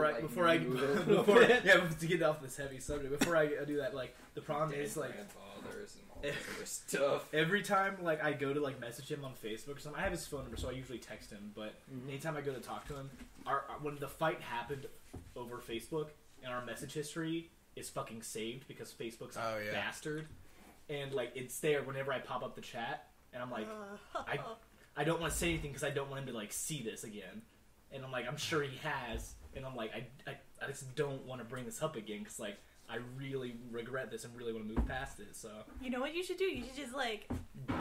get off this heavy subject, before I do that, like the problem is like grandfathers and all this stuff. Every time like I go to like message him on Facebook or something, I have his phone number, so I usually text him. But anytime I go to talk to him, when the fight happened over Facebook, and our message history is fucking saved because Facebook's a bastard, and like it's there whenever I pop up the chat, and I'm like, I don't want to say anything because I don't want him to like see this again, and I'm like, I'm sure he has. And I'm like, I just don't want to bring this up again because, like, I really regret this and really want to move past it, so... You know what you should do? You should just, like...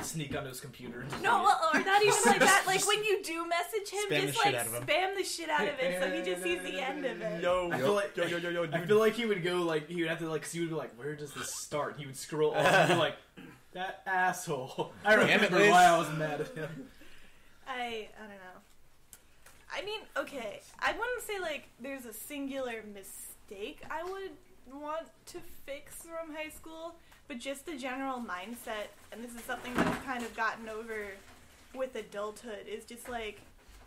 Sneak onto his computer and just... No, or not even like that. Like, when you do message him, just, like, spam the shit out of it so he just sees the end of it. I feel like he would go, like, he would have to, like, he would be like, where does this start? He would scroll on and be like, that asshole. I remember why I was mad at him. I don't know. I mean, okay, I wouldn't say, like, there's a singular mistake I would want to fix from high school, but just the general mindset, and this is something that I've kind of gotten over with adulthood, is just, like,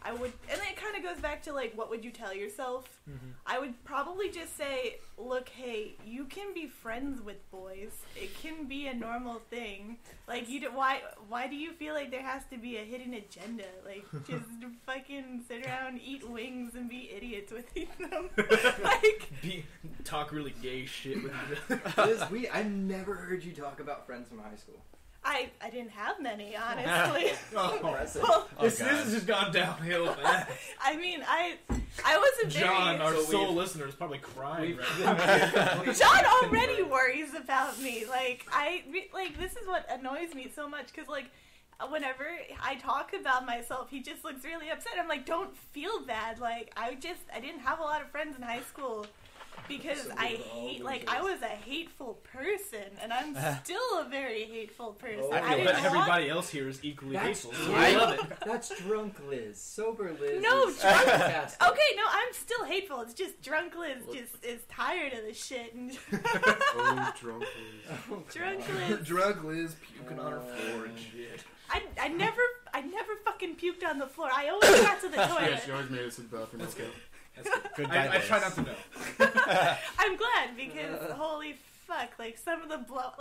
and it kind of goes back to, like, what would you tell yourself? Mm-hmm. I would probably just say, look, hey, you can be friends with boys. It can be a normal thing. Like, why do you feel like there has to be a hidden agenda? Like, just fucking sit around, eat wings, and be idiots with them. Like, talk really gay shit with you. Liz, I've never heard you talk about friends from high school. I didn't have many, honestly. This has just gone downhill fast. I mean, I wasn't John, our sole listener, is probably crying right now. John already worries about me. Like, this is what annoys me so much, because, like, whenever I talk about myself, he just looks really upset. I'm like, don't feel bad. Like, I didn't have a lot of friends in high school. Because I was a hateful person, and I'm still a very hateful person. Everybody else here is equally hateful. So I love it. That's drunk Liz. Sober Liz. No, drunk. Okay, no, I'm still hateful. It's just drunk Liz is tired of this shit. And drunk Liz. Drunk Liz. Drunk Liz puking on her floor and shit. I never fucking puked on the floor. I always got to the toilet. Yeah, she always made us in the bathroom. Let's go. I try not to know. I'm glad, because holy fuck, like, some of the poor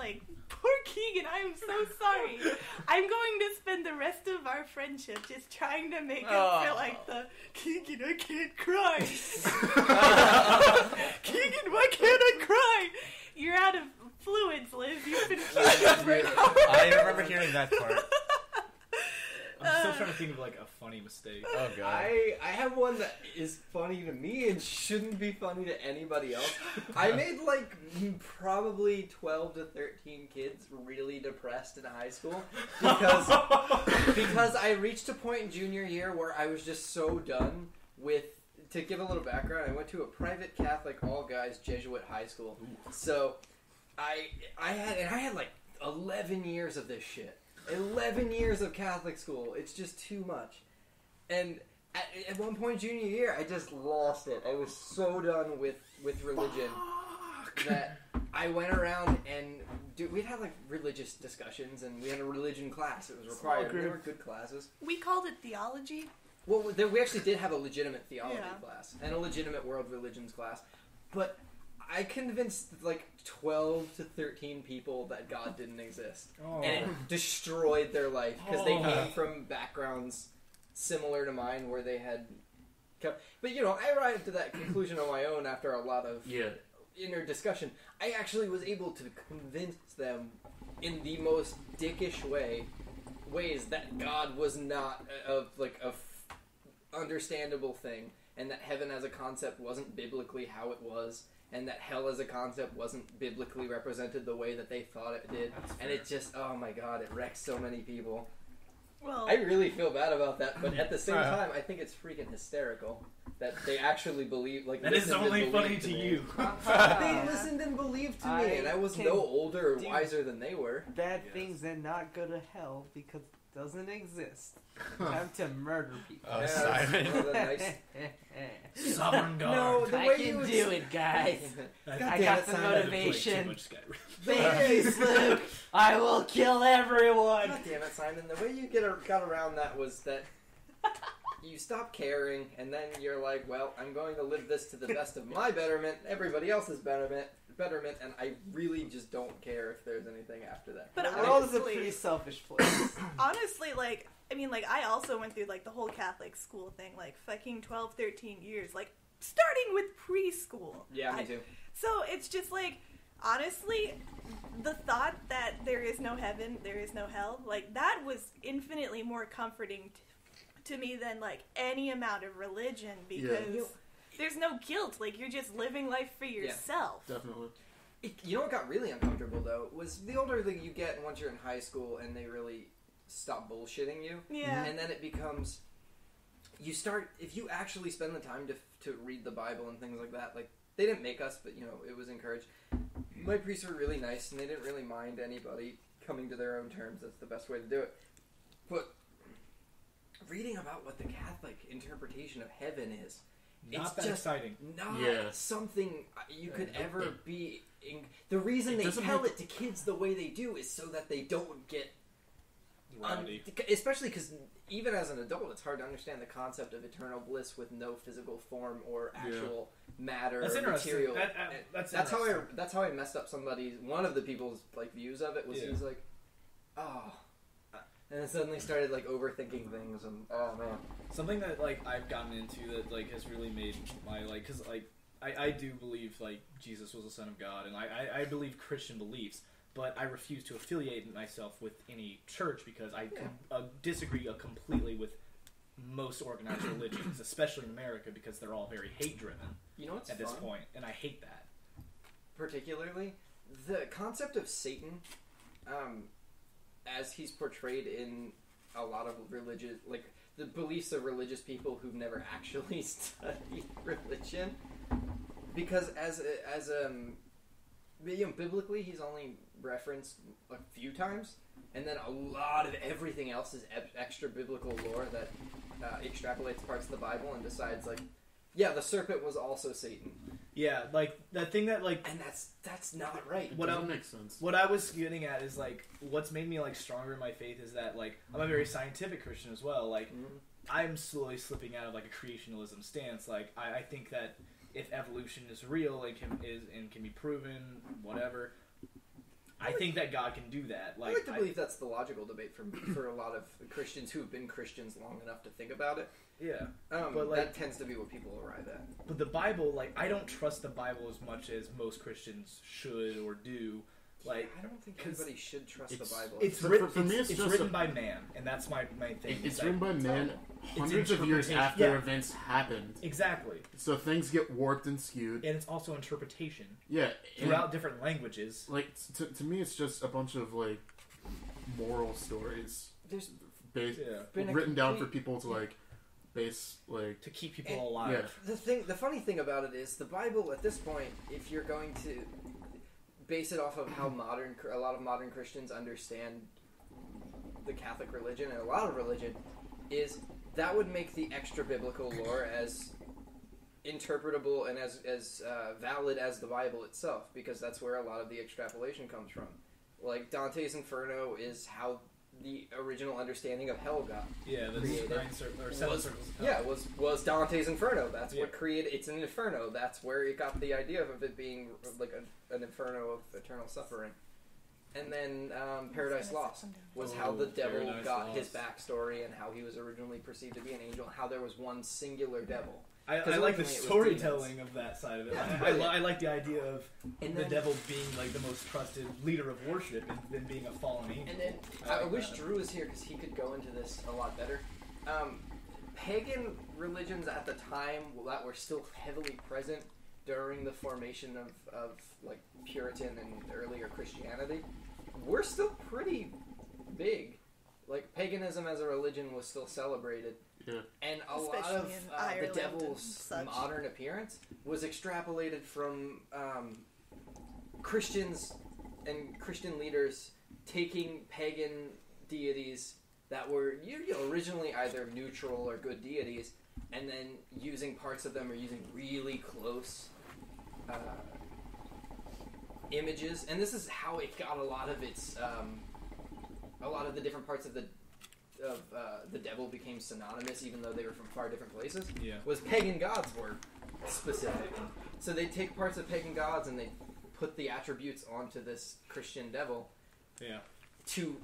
Keegan, I am so sorry. I'm going to spend the rest of our friendship just trying to make him feel like Keegan, I can't cry. Keegan, why can't I cry? You're out of fluids, Liz. You've been puking for hours. I remember hearing that part. I'm still trying to think of, like, a funny mistake. Oh, God. I have one that is funny to me and shouldn't be funny to anybody else. I made, like, probably 12 to 13 kids really depressed in high school because I reached a point in junior year where I was just so done with to give a little background, I went to a private Catholic all-guys Jesuit high school. So I had like 11 years of this shit. 11 years of Catholic school. It's just too much. And at one point junior year, I just lost it. I was so done with religion that I went around and we'd have like religious discussions, and we had a religion class. It was required. They were good classes. We called it theology. Well, we actually did have a legitimate theology class and a legitimate world religions class, but I convinced like 12 to 13 people that God didn't exist, and it destroyed their life because they came from backgrounds similar to mine where they had kept. But I arrived to that conclusion on my own after a lot of inner discussion. I actually was able to convince them in the most dickish ways that God was not a understandable thing, and that heaven as a concept wasn't biblically how it was, and that hell as a concept wasn't biblically represented the way that they thought it did. And it just, oh my god, it wrecked so many people. Well, I really feel bad about that, but at the same time, I think it's freaking hysterical that they actually believe. Like, that is only funny to you. They listened and believed to me, and I was no older or wiser than they were. Bad things and not go to hell because it doesn't exist. Time to murder people. Oh, Simon. Sovereign God. No, the way you do it, guys. I got the motivation. Thank you, Sluke. I will kill everyone. God damn it, Simon. The way you got around that was that you stop caring, and then you're like, well, I'm going to live this to the best of my betterment, everybody else's betterment, and I really just don't care if there's anything after that. But the world is a pretty selfish place. Honestly, I also went through, the whole Catholic school thing, fucking 12, 13 years, starting with preschool. Yeah, me too. So it's just, honestly, the thought that there is no heaven, there is no hell, that was infinitely more comforting to me than, any amount of religion, because there's no guilt. You're just living life for yourself. Yeah, definitely. You know what got really uncomfortable, though, was the older that you get, and once you're in high school, and they really stop bullshitting you. Yeah. And then it becomes, if you actually spend the time to read the Bible and things like that, they didn't make us, but, it was encouraged. My priests were really nice, and they didn't really mind anybody coming to their own terms. That's the best way to do it. But reading about what the Catholic interpretation of heaven is, not it's that just exciting. Not something you could ever be. The reason they tell it to kids the way they do is so that they don't get. Especially because even as an adult, it's hard to understand the concept of eternal bliss with no physical form or actual matter or material. That's how I messed up one of the people's views of it was he was like, oh. And then suddenly started overthinking things, and oh man, something that I've gotten into that has really made my because I do believe Jesus was the Son of God, and I believe Christian beliefs, but I refuse to affiliate myself with any church because I disagree completely with most organized religions, especially in America, because they're all very hate driven. You know what's at this point, and I hate that. Particularly, the concept of Satan. As he's portrayed in a lot of religious, the beliefs of religious people who've never actually studied religion, because biblically he's only referenced a few times, and then a lot of everything else is extra biblical lore that extrapolates parts of the Bible and decides the serpent was also Satan. Yeah, that thing that and that's not right. What doesn't make sense. What I was getting at is what's made me stronger in my faith is that I'm a very scientific Christian as well. I'm slowly slipping out of a creationism stance. I think that if evolution is real and can be proven, whatever, I think that God can do that. I like to believe that's the logical debate for a lot of Christians who have been Christians long enough to think about it. Yeah, but that tends to be what people arrive at. But the Bible, I don't trust the Bible as much as most Christians should or do. I don't think anybody should trust the Bible. It's written by man, and that's my thing. It's written by man hundreds of years after events happened. Exactly. So things get warped and skewed. And it's also interpretation. Yeah. Throughout different languages. To me, it's just a bunch of, moral stories. There's written down for people to, base like to keep people alive. The funny thing about it is the Bible at this point, if you're going to base it off of how a lot of modern Christians understand the Catholic religion and a lot of religion, is that would make the extra biblical lore as interpretable and as valid as the Bible itself, because that's where a lot of the extrapolation comes from. Like Dante's Inferno is how the original understanding of hell got created. 7 circles of hell. Was Dante's Inferno. That's what created. It's an inferno. That's where it got the idea of it being like an inferno of eternal suffering. And then Paradise Lost was how the devil got his backstory and how he was originally perceived to be an angel, and how there was one singular devil. I like the storytelling of that side of it. Yeah, I like the idea of the devil being like the most trusted leader of worship and then being a fallen angel. And then I wish Drew was here because he could go into this a lot better. Pagan religions at the time that were still heavily present during the formation of like Puritan and earlier Christianity were still pretty big. Like paganism as a religion was still celebrated. Yeah. And a lot of the devil's modern appearance was extrapolated from Christians and Christian leaders taking pagan deities that were originally either neutral or good deities, and then using parts of them or using really close images. And this is how it got a lot of its a lot of the different parts of the devil became synonymous, even though they were from far different places. Yeah. Was pagan gods were specific. So they take parts of pagan gods and they put the attributes onto this Christian devil. Yeah. To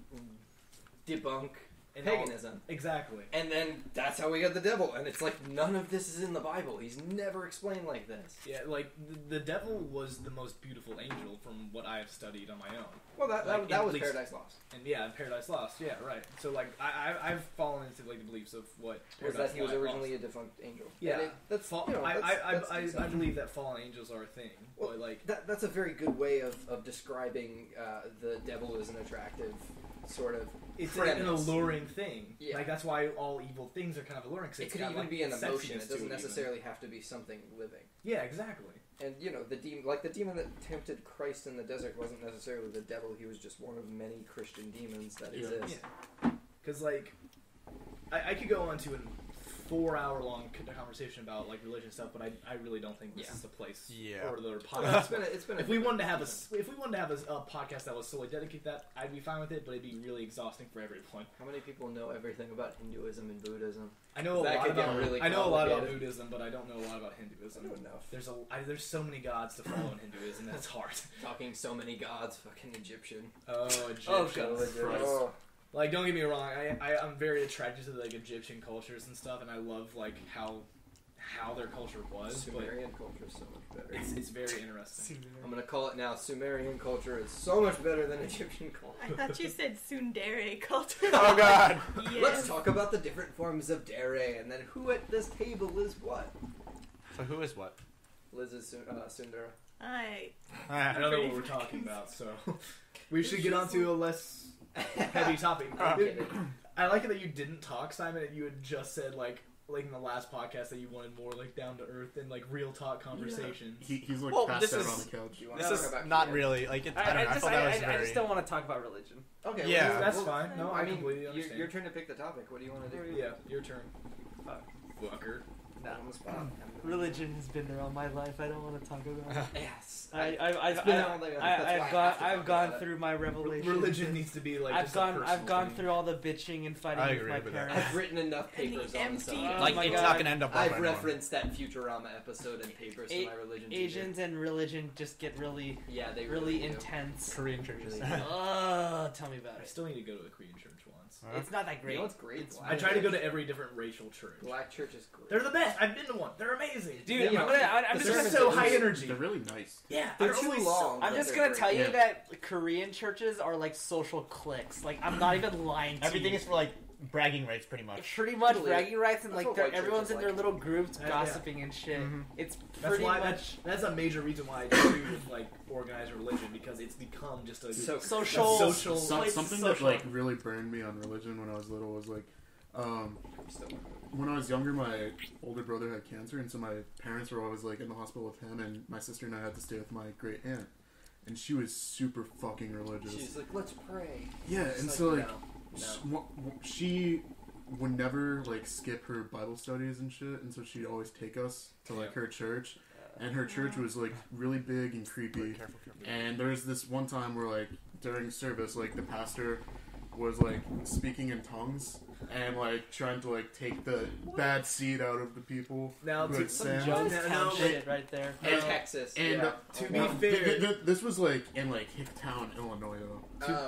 debunk paganism. Exactly. And then that's how we got the devil. And it's like none of this is in the Bible. He's never explained like this. Yeah, like the devil was the most beautiful angel from what I have studied on my own. Well, that was Paradise Lost. And yeah, Paradise Lost. Yeah, right. So like I've fallen into like the beliefs of what was that he was originally a defunct angel. Yeah, that's I believe that fallen angels are a thing. Well, but like that's a very good way of describing the devil as an attractive sort of. It's an alluring thing. Yeah. Like that's why all evil things are kind of alluring. It could even be an emotion. It doesn't necessarily have to be something living. Yeah, exactly. And the demon that tempted Christ in the desert wasn't necessarily the devil. He was just one of many Christian demons that exist. Because like, I could go on to a 4-hour-long conversation about like religion stuff, but I really don't think this is the place. Yeah. Or the podcast. It's been. If we wanted to have a podcast that was solely dedicated to that, I'd be fine with it. But it'd be really exhausting for everyone. How many people know everything about Hinduism and Buddhism? I know a lot about Buddhism, but I don't know a lot about Hinduism. I don't know. There's so many gods to follow in Hinduism. That's hard. Talking so many gods, fucking Egyptian. Oh, Egyptian. Oh. Like, don't get me wrong, I'm very attracted to like Egyptian cultures and stuff, and I love like how their culture was. Sumerian culture is so much better. It's very interesting. I'm gonna call it now. Sumerian culture is so much better than Egyptian culture. I thought you said tsundere culture. Oh God! Yes. Let's talk about the different forms of dere, and then who at this table is what. So who is what? Liz is Sundara. I don't know what we're talking about, so we should get on to a less heavy topic. I like it that you didn't talk, Simon, and you had just said like in the last podcast that you wanted more like down to earth and like real talk conversations. Yeah. He's like passed out on the couch. This is not really like it. I just don't want to talk about religion. Okay, yeah, that's fine. No, I completely understand. Your turn to pick the topic. What do you want to do? Yeah, your turn. Fucker. No. Religion has been there all my life. I don't want to talk about it. Yes. I've gone through my revelation. Religion needs to be like. I've gone through all the bitching and fighting with my parents. I've written enough papers on the subject. Like it's not gonna end up. I've referenced that Futurama episode in papers to my religion. Asians and religion just get really really intense. Korean churches. Tell me about it. I still need to go to the Korean church once. It's not that great. You know what's great? I try to go to every different racial church. Black church is great. They're the best. I've been to one. They're amazing. Dude, I'm just so high energy. They're really nice. Yeah, they're too long. I'm just gonna tell you that Korean churches are like social cliques. Like, I'm not even lying to Everything you. is for like bragging rights, pretty much. Pretty much bragging rights, and That's like everyone's in their little groups gossiping and shit. Mm-hmm. It's pretty much. That's a major reason why I choose like organized religion, because it's become just a social. Something that like really burned me on religion when I was little was like When I was younger, my older brother had cancer, and so my parents were always like in the hospital with him, and my sister and I had to stay with my great aunt, and she was super fucking religious. She's like, let's pray. Yeah, It's and like, so like no. she would never like skip her Bible studies and shit, and so she'd always take us to like her church, and her church was like really big and creepy. Careful. And there's this one time where like during service, like the pastor was like speaking in tongues and like trying to like take the bad seed out of the people Now, who to had sinned. Jonestown shit right there. In Texas. And to be fair, this was like in like Hicktown, Illinois, though.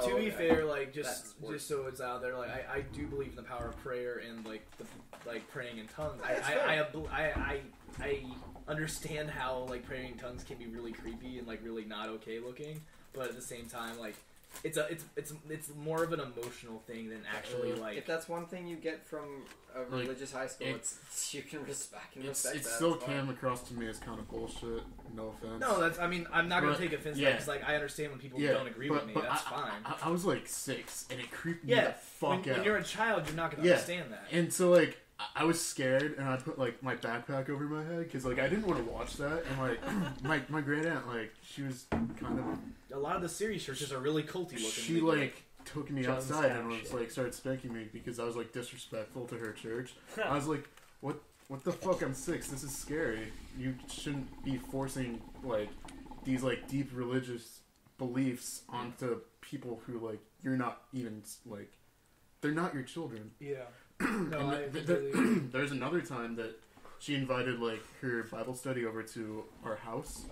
to be fair, like just so it's out there, like I do believe in the power of prayer and like praying in tongues. I understand how like praying in tongues can be really creepy and like really not okay looking, but at the same time, like it's more of an emotional thing than actually like. If that's one thing you get from a religious high school, it's you can respect that. It still came across to me as kind of bullshit. No offense. No, that's. I mean, I'm not gonna take offense to that because like I understand when people don't agree with me. That's fine. I was like 6, and it creeped me the fuck out. When you're a child, you're not gonna understand that. And so like I was scared, and I put like my backpack over my head because like I didn't want to watch that. And like my great aunt, like she was kind of. A lot of the Syrian churches are really culty looking. She like took me outside and was like started spanking me because I was like disrespectful to her church. I was like, what the fuck? I'm 6. This is scary. You shouldn't be forcing like these like deep religious beliefs onto people who like you're not even like they're not your children. Yeah. No, there's another time that she invited like her Bible study over to our house,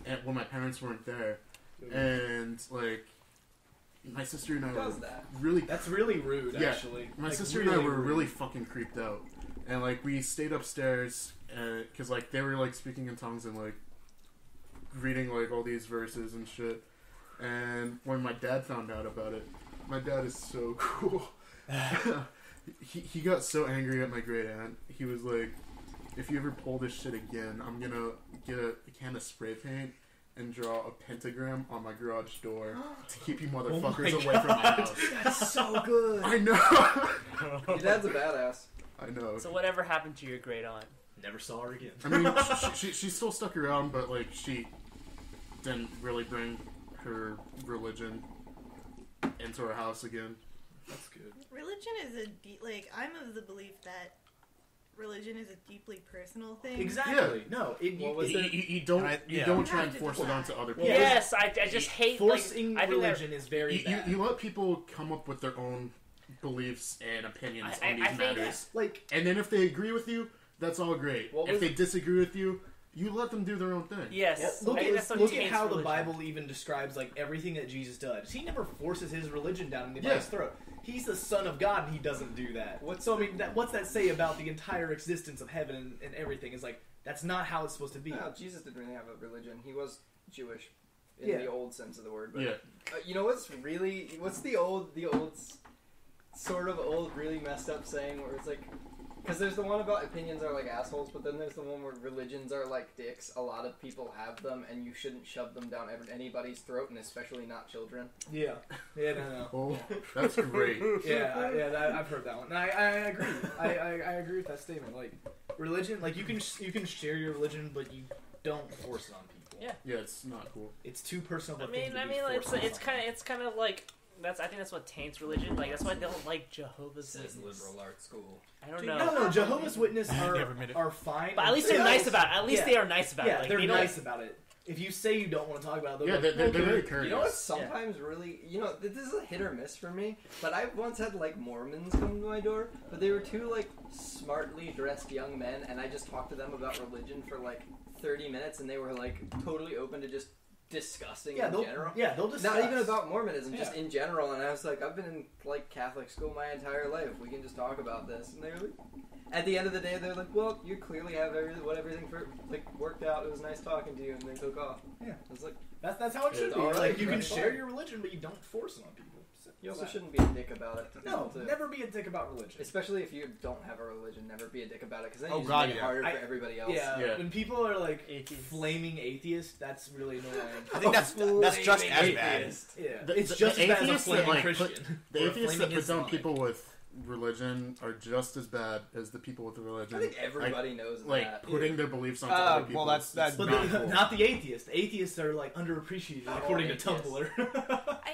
and when my parents weren't there, and like my sister and I were really. That's really rude, actually. My like, sister really and I were rude. really fucking creeped out, and like we stayed upstairs because like they were like speaking in tongues and like reading like all these verses and shit. And when my dad found out about it, my dad is so cool. He got so angry at my great aunt. He was like, if you ever pull this shit again, I'm gonna get a can of spray paint and draw a pentagram on my garage door to keep you motherfuckers away from my house. That's so good. I know. Your dad's a badass. I know. So whatever happened to your great aunt? Never saw her again. I mean, she still stuck around, but like she didn't really bring her religion into our house again. That's good. Religion is I'm of the belief that religion is a deeply personal thing. Exactly. Yeah. No, you don't try and force it onto other people. Yes, I just hate forcing religion is very bad. You let people come up with their own beliefs and opinions on these matters. And then if they agree with you, that's all great. If they disagree with you, you let them do their own thing. Yes. Look at how the Bible even describes like everything that Jesus does. He never forces his religion down anybody's throat. He's the Son of God, and he doesn't do that. What's that say about the entire existence of heaven and everything? Is like that's not how it's supposed to be. No, Jesus didn't really have a religion. He was Jewish in the old sense of the word. But, you know what's the old sort of old really messed up saying where it's like. Because there's the one about opinions are like assholes, but then there's the one where religions are like dicks. A lot of people have them, and you shouldn't shove them down anybody's throat, and especially not children. Yeah. No. Oh, that's great. I've heard that one. And I agree. I agree with that statement. Like, religion, like you can share your religion, but you don't force it on people. Yeah, it's not cool. It's too personal. I mean, it's kind of like. I think that's what taints religion. Like that's why they don't like Jehovah's Witness. Liberal arts school. I don't know. No, Jehovah's Witness are fine. But at least they're nice about it. At least they are nice about it. Like, they're nice about it. If you say you don't want to talk about it, they're very courteous. You know what's sometimes really, this is a hit or miss for me, but I once had like Mormons come to my door, but they were two like smartly dressed young men, and I just talked to them about religion for like 30 minutes, and they were like totally open to just disgusting in general. Yeah, they'll discuss. Not even about Mormonism, just in general. And I was like, I've been in like Catholic school my entire life. We can just talk about this. And they were like, at the end of the day, they're like, well, you clearly have everything worked out. It was nice talking to you, and they took off. Yeah, I was like, that's how it should be. Like you can share your religion, but you don't force it on people. You also shouldn't be a dick about it. Never be a dick about religion. Especially if you don't have a religion, never be a dick about it, because then you just make it harder for everybody else. Yeah, when people are like flaming atheists, that's really annoying. I think that's just as bad. Yeah, it's just as bad as a flaming Christian. The atheists that put down people with religion are just as bad as the people with the religion. I think everybody knows like that. putting their beliefs onto other people. Well, that's But not cool. not the atheists. Atheists are like underappreciated according to Tumblr.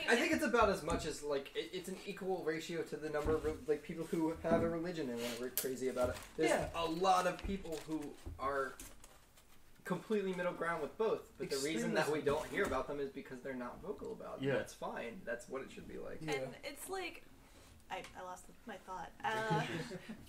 I think it's about as much as like it's an equal ratio to the number of like people who have a religion and whatever crazy about it. There's a lot of people who are completely middle ground with both, but the reason that we don't hear about them is because they're not vocal about it. Yeah. That's fine. That's what it should be like. And it's like, I lost my thought.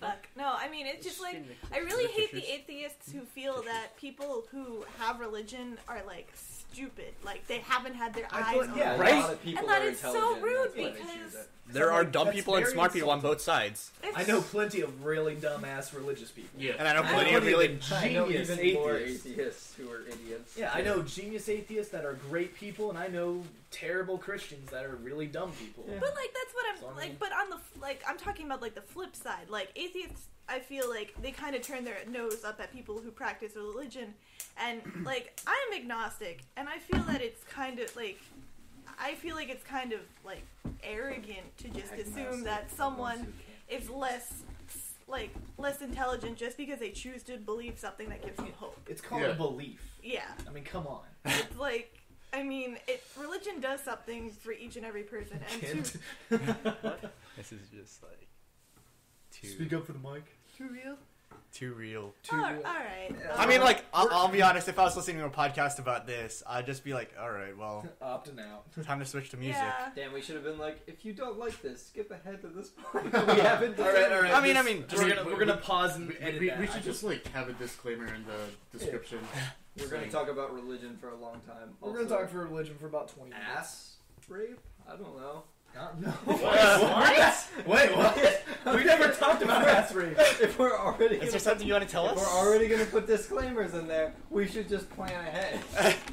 Fuck. No, I mean, it's just like, I really hate the atheists who feel that people who have religion are like stupid. Like they haven't had their eyes on yeah, it. right? A lot of people And that are is so intelligent, rude that's why they because choose it. There are dumb That's people and very smart people on insulting. both sides. I know plenty of really dumbass religious people. Yeah. And I know I plenty know of really... I know genius even more atheists. atheists who are idiots. Yeah, I know genius atheists that are great people, and I know terrible Christians that are really dumb people. Yeah. But like that's what I'm So, I mean- like. But on the like, I'm talking about like the flip side. Like atheists, I feel like they kind of turn their nose up at people who practice religion, and like I'm agnostic, and I feel that it's kind of like, I feel like it's kind of like arrogant to just assume that someone is less intelligent just because they choose to believe something that gives you hope. It's called Yeah. a belief. Yeah, I mean, come on. it's like. I mean, religion does something for each and every person, and Kent. This is just like... Speak up for the mic. too real. Too real. All right. I mean, like, I'll be honest, if I was listening to a podcast about this, I'd just be like, alright, well, Opting out. time to switch to music. Yeah. Damn, we should have been like, if you don't like this, skip ahead to this point. We haven't. All right. I mean, just, We're gonna pause and edit We that. should just like have a disclaimer in the description. We're gonna talk about religion for a long time. We're gonna talk for religion for about 20 minutes. ass rape. I don't know. No. What? Wait, what? We never talked about ass rape. If we're already Is there gonna, something you want to tell if us? we're already gonna put disclaimers in there, we should just plan ahead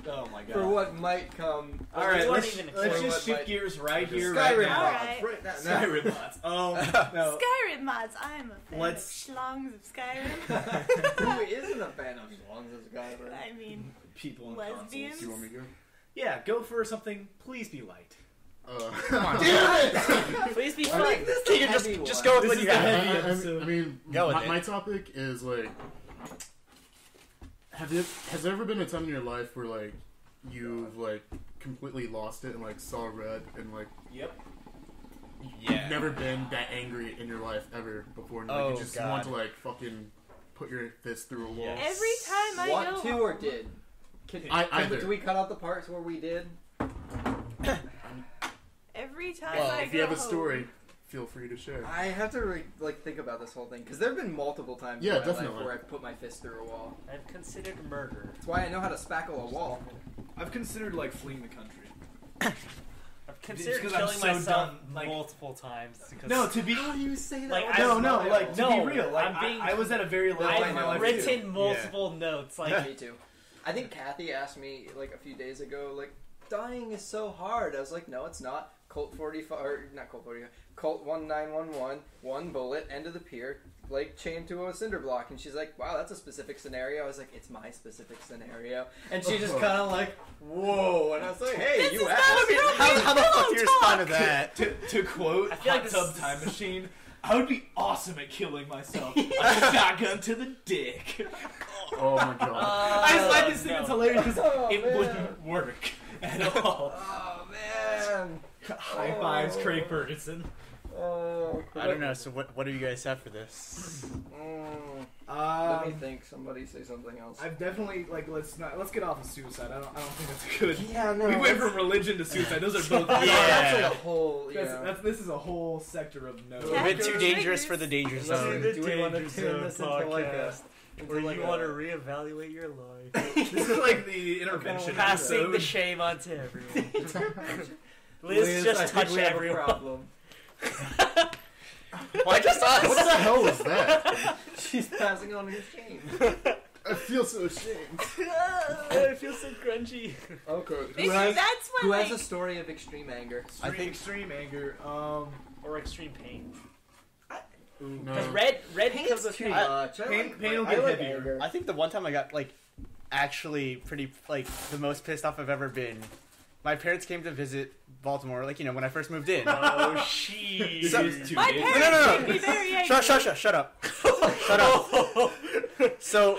Oh my god. for what might come. All right, We weren't let's even just what shift might- gears right here, Skyrim right now. All mods. right. Right now. Skyrim mods. No. Skyrim mods. I'm a fan Let's- of schlongs of Skyrim. Who isn't a fan of Swans as a guy? I mean, People on lesbians. consoles. Do you want me to go? Yeah, go for something. Please be light. Come on. Please be I fun. like this. Can you heavy just one. go with This what is you the have? heavy episode. I mean, Go with it. my topic is like, has there ever been a time in your life where like you've like completely lost it and like saw red and like Yep. you've never been that angry in your life ever before and like Oh, you just God. want to like fucking put your fist through a wall? Yes. every time I Want go to or did? Either. Do we cut out the parts where we did? every time Well, I if go you have a home- story, feel free to share. I have to think about this whole thing because there have been multiple times Yeah, in my life definitely. where I've put my fist through a wall. I've considered murder. That's why I know how to spackle a wall. I've considered like fleeing the country. I've considered because I'm killing so myself dumb, like- multiple times. Because No, to be How do you say that? Like, without I- no, smiling? like to No, be real. Like I'm being- I was at a very low point in my I've life written too. multiple notes. Like, Me too. I think Kathy asked me like a few days ago, like, dying is so hard. I was like, no, it's not. Colt 45, or not Colt 45, Colt 1911, one bullet, end of the pier, like chained to a cinder block. And she's like, wow, that's a specific scenario. I was like, it's my specific scenario. And she just kind of like, whoa. And I was like, hey, This you is asked. not appropriate. How the fuck do you respond to Talk. that? To quote I feel like Hot this Tub is- Time Machine, I would be awesome at killing myself. A shotgun to the dick. Oh my god. I just think it's hilarious because Oh, it man. wouldn't work at all. Oh, man. High fives, Craig Ferguson. Oh, I don't know, so what do you guys have for this? Let me think. Somebody say something else. I've definitely let's get off of suicide. I don't think that's good. Yeah, no. We went from religion to suicide. Those are both. Yeah, that's like Yeah. a whole. This is a whole sector of no. Yeah. A bit too dangerous for the danger zone. The Do we want to Danger turn this Zone into like a? podcast. into Where like you a- want to reevaluate your life. This is like the intervention. Passing the episode. shame on to everyone. I Liz just think touched we have a everyone. problem. Why just us? What the hell was that? She's passing on her shame. I feel so ashamed. I feel so grungy. Okay. Maybe that's Who when has like, a story of extreme anger? I think extreme anger. Or extreme pain. No. Because red Pain's comes with too pain. much. Pain will I get like heavier. anger. I think the one time I got actually pretty the most pissed off I've ever been my parents came to visit Baltimore, like, when I first moved in. Oh, shit. My parents made me very angry. Shut up. Shut up. So,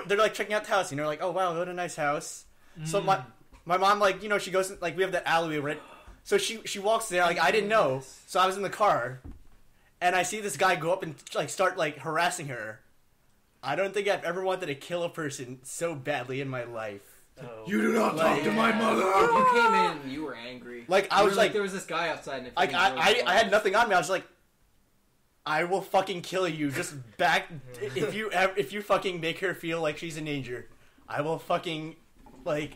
they're, like, checking out the house, like, oh, wow, what a nice house. So, my mom, like, she goes, like, we have that alleyway, right? So, she walks there, like, I didn't know. So, I was in the car, and I see this guy go up and, like, start, like, harassing her. I don't think I've ever wanted to kill a person so badly in my life. Oh. You do not talk to my mother! You came in and you were angry. Like, I was like... There was this guy outside and like, I had nothing on me. I was like, I will fucking kill you. Just back... if you fucking make her feel like she's in danger, I will fucking, like...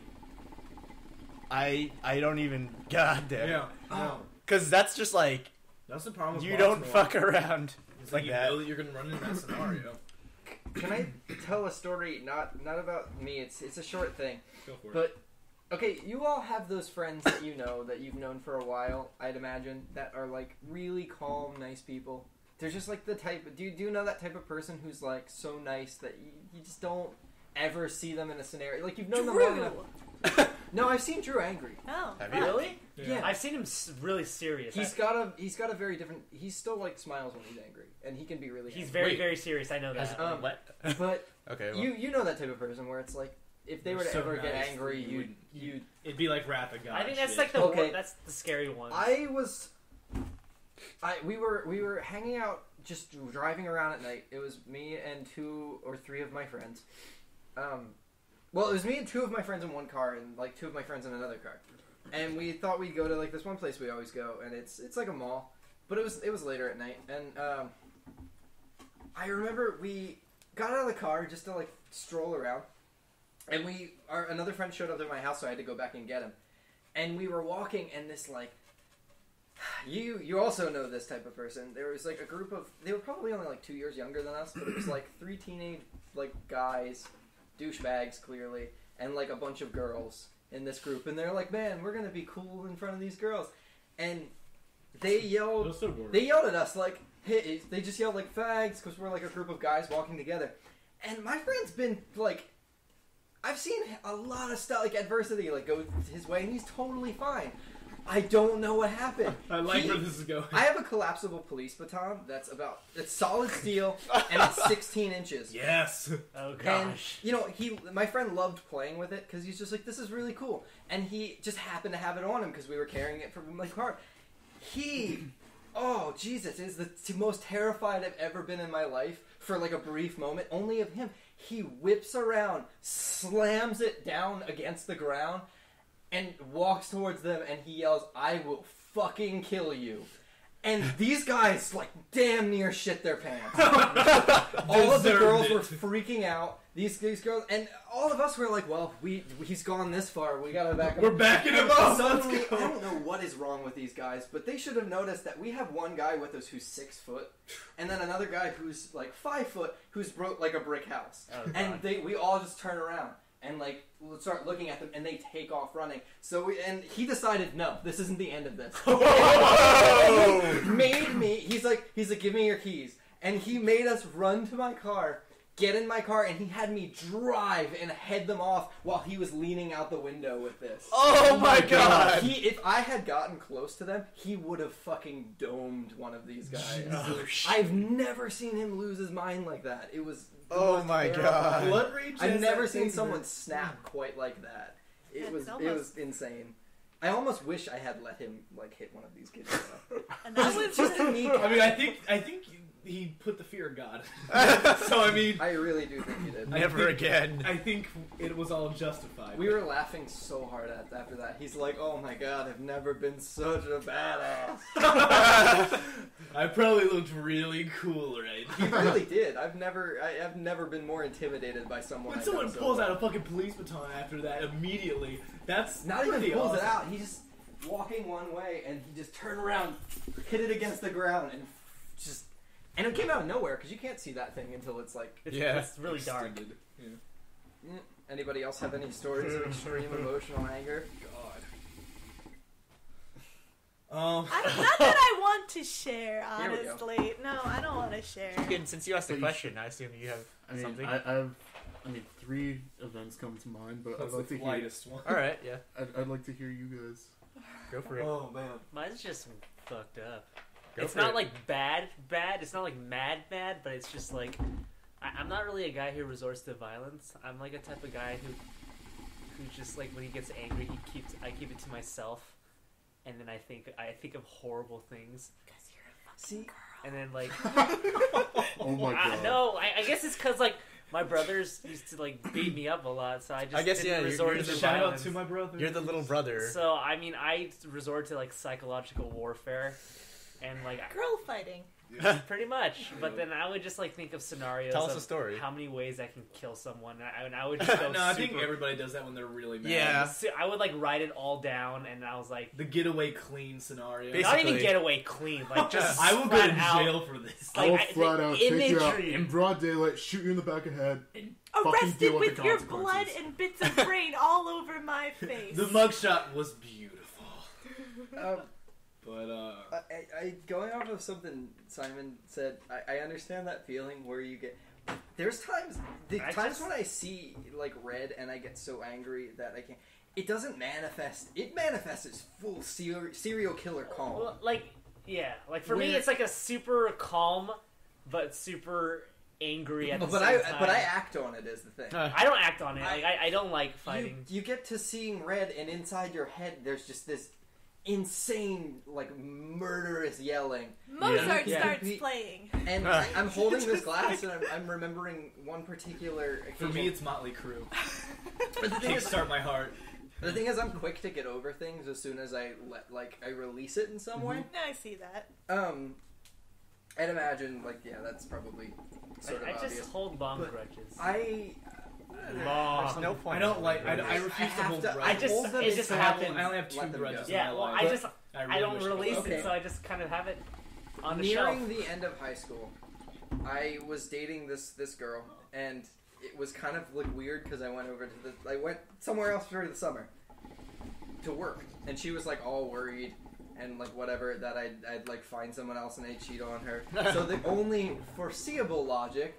I don't even... God damn. Yeah. Oh. Because that's just like... That's the problem with you Baltimore. don't fuck around. It's like you know that you're going to run into that scenario. Can I tell a story? Not about me. It's a short thing. Go for it. But okay, you all have those friends that that you've known for a while. I'd imagine that are like really calm, nice people. They're just like the type. Do you know that type of person who's like so nice that you just don't ever see them in a scenario like you've known them long enough? No, I've seen Drew angry. Oh, Have you? Really? Yeah. I've seen him really serious. He's got a very different. He still like smiles when he's angry, and he can be really. He's angry. very, very serious. I know that. What? But Okay. Well. you know that type of person where it's like if they were to so ever get nice angry, that you'd. It'd be like Wrath of God. I think that's shit. like the Okay. one, that's the scary one. We were hanging out, just driving around at night. It was me and 2 or 3 of my friends. Well, it was me and 2 of my friends in one car, and like 2 of my friends in another car. And we thought we'd go to like this one place we always go, and it's like a mall, but it was later at night. And I remember we got out of the car just to like stroll around, and another friend showed up at my house, so I had to go back and get him. And we were walking, and this like. You also know this type of person. There was like a group of... They were probably only like 2 years younger than us, but it was like 3 teenage like guys, douchebags clearly, and like a bunch of girls in this group. And they're like, man, we're going to be cool in front of these girls. And they yelled at us like... Hey, they just yelled like fags because we're like a group of guys walking together. And my friend's been like... I've seen a lot of stuff, like adversity, like go his way, and he's totally fine. I don't know what happened. I like where this is going. I have a collapsible police baton it's solid steel and it's 16 inches. Yes. Oh gosh. And my friend loved playing with it because he's just like, this is really cool. And he just happened to have it on him because we were carrying it from my car. Oh Jesus, is the most terrified I've ever been in my life for like a brief moment. Only of him. He whips around, slams it down against the ground, and walks towards them, and he yells, "I will fucking kill you." And these guys, like, damn near shit their pants. All of the girls were freaking out. These girls, and all of us were like, well, he's gone this far. We gotta back him up. We're backing him up. Suddenly, I don't know what is wrong with these guys, but they should have noticed that we have one guy with us who's 6 foot, and then another guy who's like 5 foot, who's broke like a brick house. Oh, and we all just turn around. And like start looking at them, and they take off running. And he decided, no, this isn't the end of this. He made me. He's like, give me your keys, and he made us run to my car, get in my car, and he had me drive and head them off while he was leaning out the window with this. Oh my god! If I had gotten close to them, he would have fucking domed one of these guys. Oh, I've never seen him lose his mind like that. It was. Oh my god! Blood rage. I've never seen someone snap quite like that. It was insane. I almost wish I had let him like hit one of these kids. And that was Just a knee. I mean, I think he put the fear of God. So I mean, I really do think he did. Never again. I think it was all justified. We were laughing so hard after that. He's like, "Oh my god, I've never been such a badass." I probably looked really cool, right? He really did. I've never been more intimidated by someone. When someone pulls out a fucking police baton after that immediately, that's not even pretty pulls awesome. it out. He's just walking one way, and he just turned around, hit it against the ground, and just. And it came out of nowhere because you can't see that thing until it's like. It's really dark. Yeah. Anybody else have any stories of extreme emotional anger? God. not that I want to share, Here we go. honestly. No, I don't want to share. Since you asked the question, I assume you have something. I've I mean, 3 events come to mind, but That's I'd like the to hear. lightest one. All right, yeah, I'd like to hear you guys. go for it. Oh man. Mine's just fucked up. Go It's for not it. like bad. It's not like mad, but it's just like I'm not really a guy who resorts to violence. I'm like a type of guy who just like when he gets angry, I keep it to myself, and then I think of horrible things. See, And then like Oh my god. no, I guess it's because like my brothers used to like beat me up a lot, so I just guess, didn't yeah, resort you're to the Shout out violence. to my brother. You're the little brother. So I mean, I resort to like psychological warfare, and like girl fighting. pretty much. But then I would just like think of scenarios. Tell us of a story. How many ways I can kill someone, and I would just go. No, I think super- everybody does that when they're really mad. Yeah. I would like write it all down, and I was like, The getaway clean scenario. Basically- not even get away clean, like just I will go to flat out, jail for this. I will like, flat the out take you out imagery. in broad daylight, shoot you in the back of the head. Fucking Arrested deal with with the your blood consequences. and bits of brain all over my face. The mugshot was beautiful. But I going off of something Simon said, I understand that feeling where you get. There's times, when I see like red and I get so angry that I can't. It doesn't manifest. It manifests as full serial killer calm. Well, like yeah, like for me, When- it's like a super calm, but super angry at the but same time. I act on it is the thing. I don't act on it. Like I don't like fighting. You get to seeing red, and inside your head, there's just this insane, like murderous yelling. Mozart Yeah. starts Yeah. playing. And I'm holding this glass, and I'm remembering one particular for occasion. me, it's Motley Crue. But the thing is, Kickstart my heart. I'm quick to get over things as soon as I release it in some way. I see that. I'd imagine, that's probably sort of I obvious. just hold long But grudges. There's no point. I don't like. I refuse to have hold to- grudges. I just- hold them it just until happens. I only have 2 Let them grudges. go. Yeah, in well, my I life. just really I don't wish to release go. it, Okay. so I just kind of have it on the Nearing shelf. the end of high school, I was dating this girl, and it was kind of weird because I went somewhere else for the summer to work, and she was all worried and whatever that I'd find someone else and I'd cheat on her. So the only foreseeable logic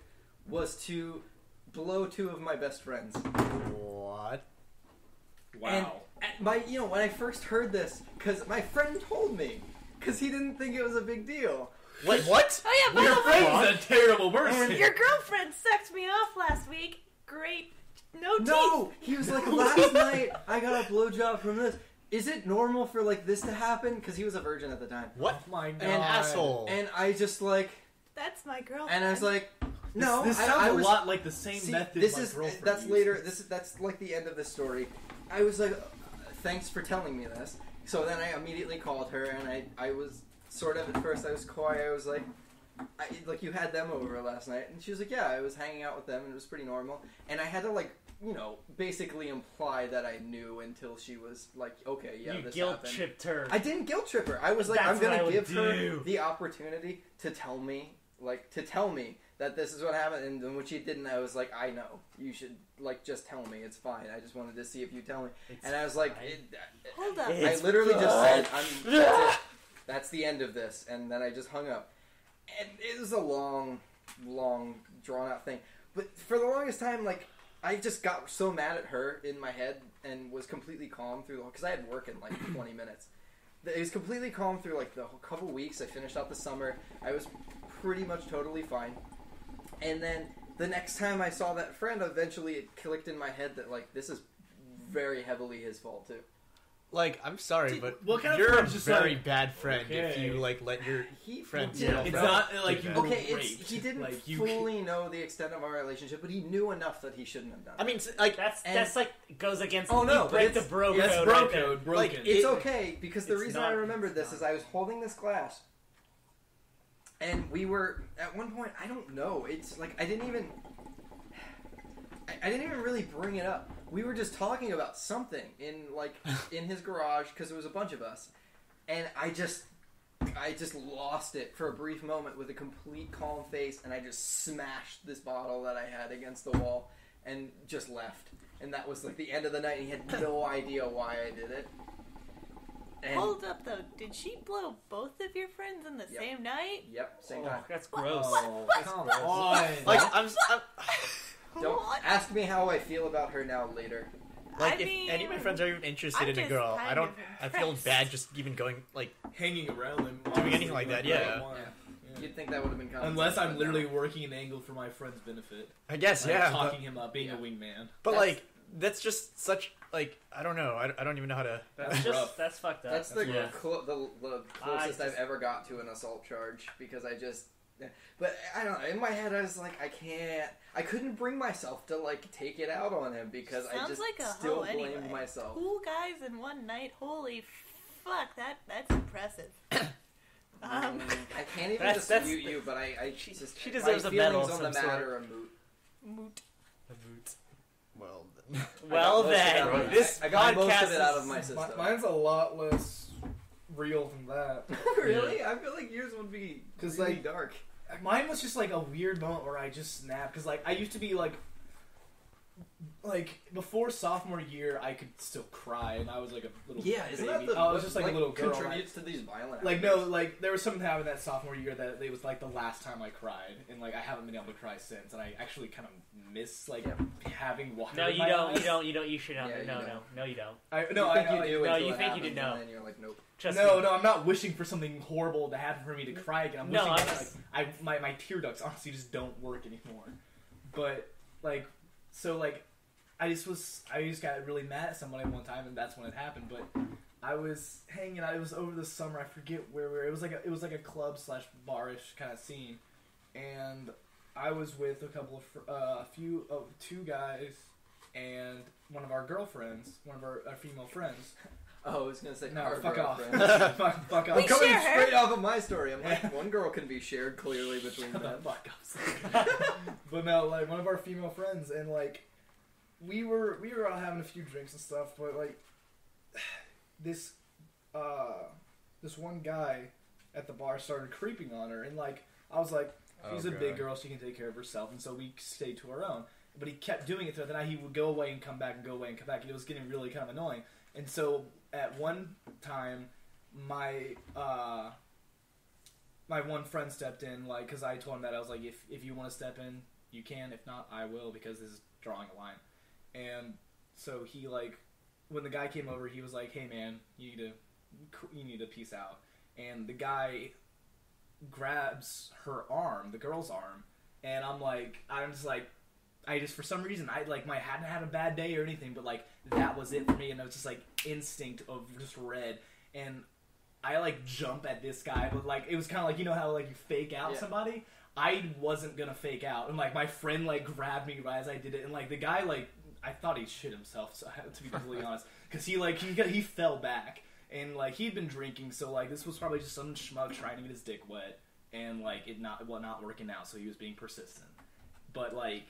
was to blow 2 of my best friends. What? Wow. And when I first heard this, because my friend told me, because he didn't think it was a big deal. Wait, what? Oh yeah, by Your the way, friend's a terrible person. your girlfriend sucked me off last week. Great. No teeth. No, he was last night I got a blowjob from this. Is it normal for this to happen? Because he was a virgin at the time. What? Oh my god. And asshole. And I just That's my girlfriend. and I was like, no. This I sounds was, a lot like the same see, method this my is girlfriend that's used. later. That's the end of the story. I was like, thanks for telling me this. So then I immediately called her, and I was sort of at first I was coy. I was like, you had them over last night, and she was like, yeah, I was hanging out with them, and it was pretty normal. And I had to basically imply that I knew until she was like, okay, yeah, You this guilt happened. tripped her. I didn't guilt trip her. I was like, That's I'm what I gonna would give her do. the opportunity to tell me, that this is what happened. And then when she didn't, I was like, I know. You should just tell me. It's fine. I just wanted to see if you tell me. And I was like, Hold up. I literally just said, that's it. That's the end of this. And then I just hung up. And it was a long, drawn out thing. But for the longest time, I just got so mad at her in my head and was completely calm through because I had work in 20 minutes. It was completely calm through the whole couple weeks. I finished out the summer. I was pretty much totally fine. And then the next time I saw that friend, eventually it clicked in my head that this is very heavily his fault too. I'm sorry, but what kind of you're a friend's just very bad friend if okay. you let your He friends did. yell. It's Bro. not like you were Okay, raped. he didn't you fully know the extent of our relationship, but he knew enough that he shouldn't have done it. I mean, That's goes against. Oh, no, you but break the it's- bro That's code. bro right there. code broken. It's okay, because the It's reason not- I remembered this it's is not. I was holding this glass, and we were, at one point, I don't know, it's I didn't even really bring it up. We were just talking about something in his garage, because it was a bunch of us, and I just lost it for a brief moment with a complete calm face, and I just smashed this bottle that I had against the wall, and just left. And that was the end of the night, and he had no idea why I did it. And, Hold up though. Did she blow both of your friends in the Yep. same night? Yep, same Oh, time. that's gross. Oh, come on. I'm Don't What? ask me how I feel about her now later. Like, I if mean, any of my friends are even interested I'm in a just girl, kind I don't. of I feel impressed. bad just even going like. Hanging around them. Doing anything like that, yeah. You'd think that would have been common Unless sense, I'm but literally no. working an angle for my friend's benefit. I guess, Like, yeah. talking him up, being yeah. a wingman. But That's- like, that's just such like I don't know. I don't even know how to. That's rough. that's fucked up. That's the Yeah. the closest I've ever got to an assault charge because I just. But I don't know. In my head, I was like, I couldn't bring myself to like take it out on him because I Sounds just like a still hoe blamed anyway. myself. Cool guys in one night. Holy fuck, that's impressive. I can't even That's- dispute you, but I She just deserves my a medal feelings of on the some sort. matter are moot. Moot. Well, Well I got most of it out then, of- this I got most podcast of it out of is- my system. Mine's a lot less real than that. Really? I feel like yours would be 'Cause, really like, dark. Mine was just like a weird moment where I just snapped because like I used to be like before sophomore year I could still cry and I was like a little Isn't baby. that the I was just like a little girl. contributes to these violent Like acts? no, like there was something that happened that sophomore year that it was like the last time I cried, and like I haven't been able to cry since, and I actually kind of miss like having water. No, in you my don't. eyes. You don't. You don't. You should not. Yeah, you no, don't. no, you don't. I You no, think I you do no, until you it think you happens, didn't know. and then you're like, nope. Trust no, me. no, I'm not wishing for something horrible to happen for me to cry again. I'm No, wishing I'm- that, like my tear ducts honestly just don't work anymore. But like, so like, I just got really mad at somebody one time, and that's when it happened. But I was hanging out. It was over the summer. I forget where we were. It was like a club / barish kind of scene, and I was with a couple of two guys and one of our girlfriends, one of our female friends. Oh, I was gonna say No, our fuck off. girlfriend. fuck off. We I'm coming share her. straight off of my story. I'm like, one girl can be shared clearly between Shut the them. fuck up. But no, like one of our female friends, and like we were all having a few drinks and stuff, but like this one guy at the bar started creeping on her, and like I was like, she's a big girl, she can take care of herself, and so we stayed to our own. But he kept doing it throughout the night. He would go away and come back and go away and come back, and it was getting really kind of annoying. And so at one time, my one friend stepped in, like, because I told him that I was like, if you want to step in, you can. If not, I will, because this is drawing a line. And so he like, when the guy came over, he was like, "Hey man, you need to peace out." And the guy grabs her arm, the girl's arm, and I'm just for some reason I like hadn't had a bad day or anything, but like that was it for me, and it was just like instinct of just red, and I like jump at this guy, but like it was kind of like, you know how like you fake out somebody. I wasn't gonna fake out, and like my friend like grabbed me right as I did it, and like the guy like I thought he shit himself, so I had to be completely honest, because he fell back, and like he'd been drinking, so like this was probably just some schmuck trying to get his dick wet, and like it not working out, so he was being persistent, but like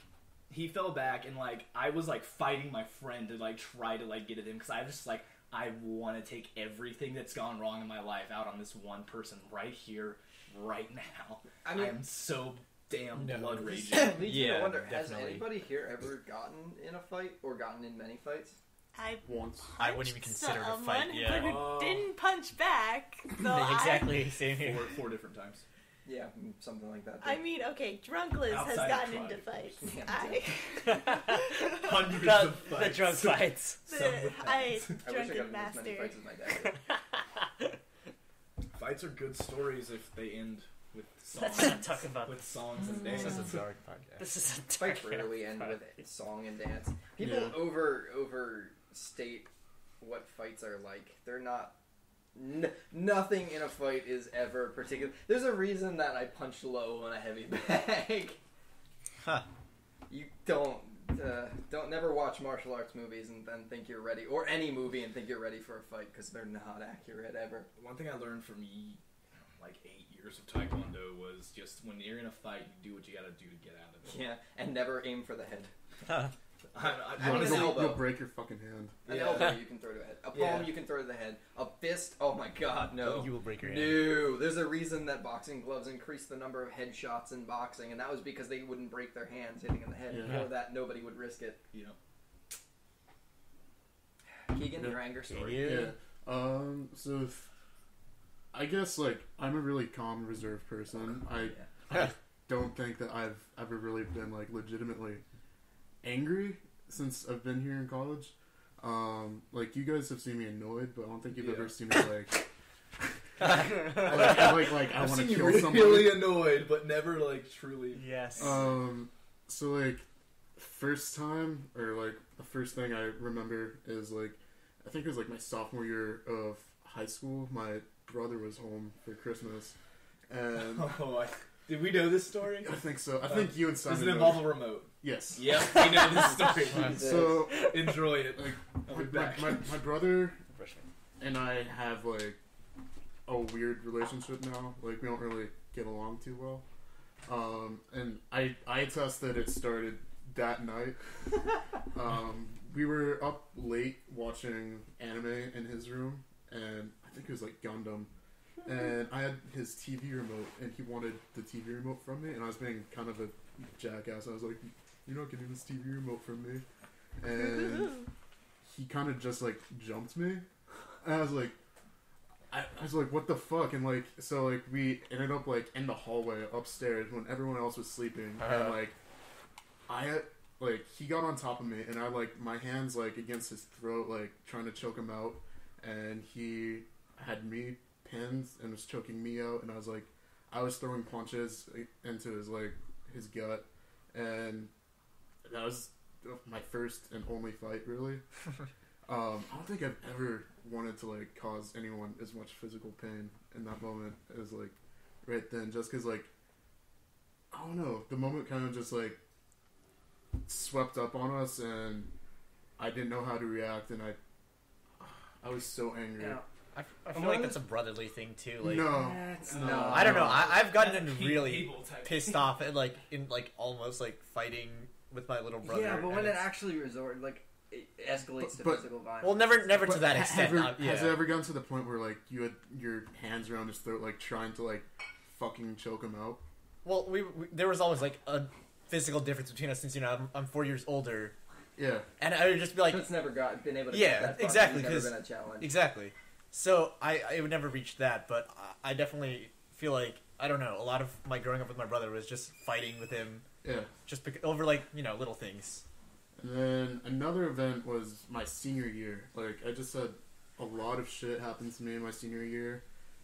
he fell back, and like I was like fighting my friend to like try to like get at him, because I was just like, I want to take everything that's gone wrong in my life out on this one person right here, right now. I mean, I'm so damn blood raging. leads me to Yeah, wonder, definitely. has anybody here ever gotten in a fight or gotten in many fights? I Once. I wouldn't even consider it a fight. someone, Yeah. but who didn't punch back. So Exactly. Same here. Four different times. Yeah, something like that. I mean, okay, Drunk Liz has Outside gotten of into tribe. fights. Yeah, Hundreds the, of fights. the drunk fights. Some with I I wish I drunken got in as many master. fights as my dad. Fights are good stories if they end with songs. Let's not talk about with songs and This dances. is a dark podcast. this. Is a Fights dark rarely end podcast. with song and dance. People Yeah. overstate what fights are like. They're not. Nothing in a fight is ever particular. There's a reason that I punch low on a heavy bag. Huh. You don't never watch martial arts movies and then think you're ready, or any movie and think you're ready for a fight, because they're not accurate ever. One thing I learned from like 8 years of Taekwondo was just when you're in a fight, you do what you gotta do to get out of it. Yeah, and never aim for the head. I mean, was an You'll, elbow. you'll break your fucking hand. An Yeah. elbow you can throw to the head. A palm Yeah. you can throw to the head. A fist, oh my god, no. You will break your hand. No, there's a reason that boxing gloves increased the number of headshots in boxing, and that was because they wouldn't break their hands hitting in the head. Yeah. Before that, nobody would risk it. you know. Keegan, your anger story. Yeah. So I guess like I'm a really calm, reserved person. I don't think that I've ever really been like legitimately angry since I've been here in college. Like, you guys have seen me annoyed, but I don't think you've ever seen me, like... I want to kill somebody. Really annoyed, but never, like, truly... Yes. So, like, first time, or, like, the first thing I remember is, like, I think it was, like, my sophomore year of high school. My brother was home for Christmas, and... Did we know this story? I think so. I think you and Simon... Does it involve a remote? Yes. Yep, we know this story. So... Enjoy it. Like, my brother and I have, like, a weird relationship now. Like, we don't really get along too well. And I attest that it started that night. We were up late watching anime in his room, and I think it was, like, Gundam. And I had his TV remote, and he wanted the TV remote from me, and I was being kind of a jackass. I was like, "You're not getting this TV remote from me." And he kind of just, like, jumped me. And I was like, what the fuck? And, like, so, like, we ended up, like, in the hallway upstairs when everyone else was sleeping. And, like, he got on top of me, and I, like, my hands, like, against his throat, like, trying to choke him out. And he had me pinned and was choking me out, and I was throwing punches into his, like, his gut. And that was my first and only fight, really. I don't think I've ever wanted to, like, cause anyone as much physical pain in that moment as, like, right then. Just because, like, I don't know, the moment kind of just, like, swept up on us, and I didn't know how to react, and I was so angry. Yeah. I feel like that's a brotherly thing too. Like, no. I don't know. I've gotten really pissed off and like almost like fighting with my little brother. Yeah, but when it actually it escalates to physical violence. Well, never to that extent. Has it ever gotten to the point where like you had your hands around his throat, like trying to like fucking choke him out? Well, we there was always like a physical difference between us since I'm 4 years older. Yeah, and I would just be like, it's never been able to. Yeah, get that exactly. It's never been a challenge. Exactly. So I would never reach that, but I definitely feel like, I don't know, a lot of my growing up with my brother was just fighting with him. Yeah. Just over, like, you know, little things. And then another event was my senior year. Like, I just said a lot of shit happened to me in my senior year.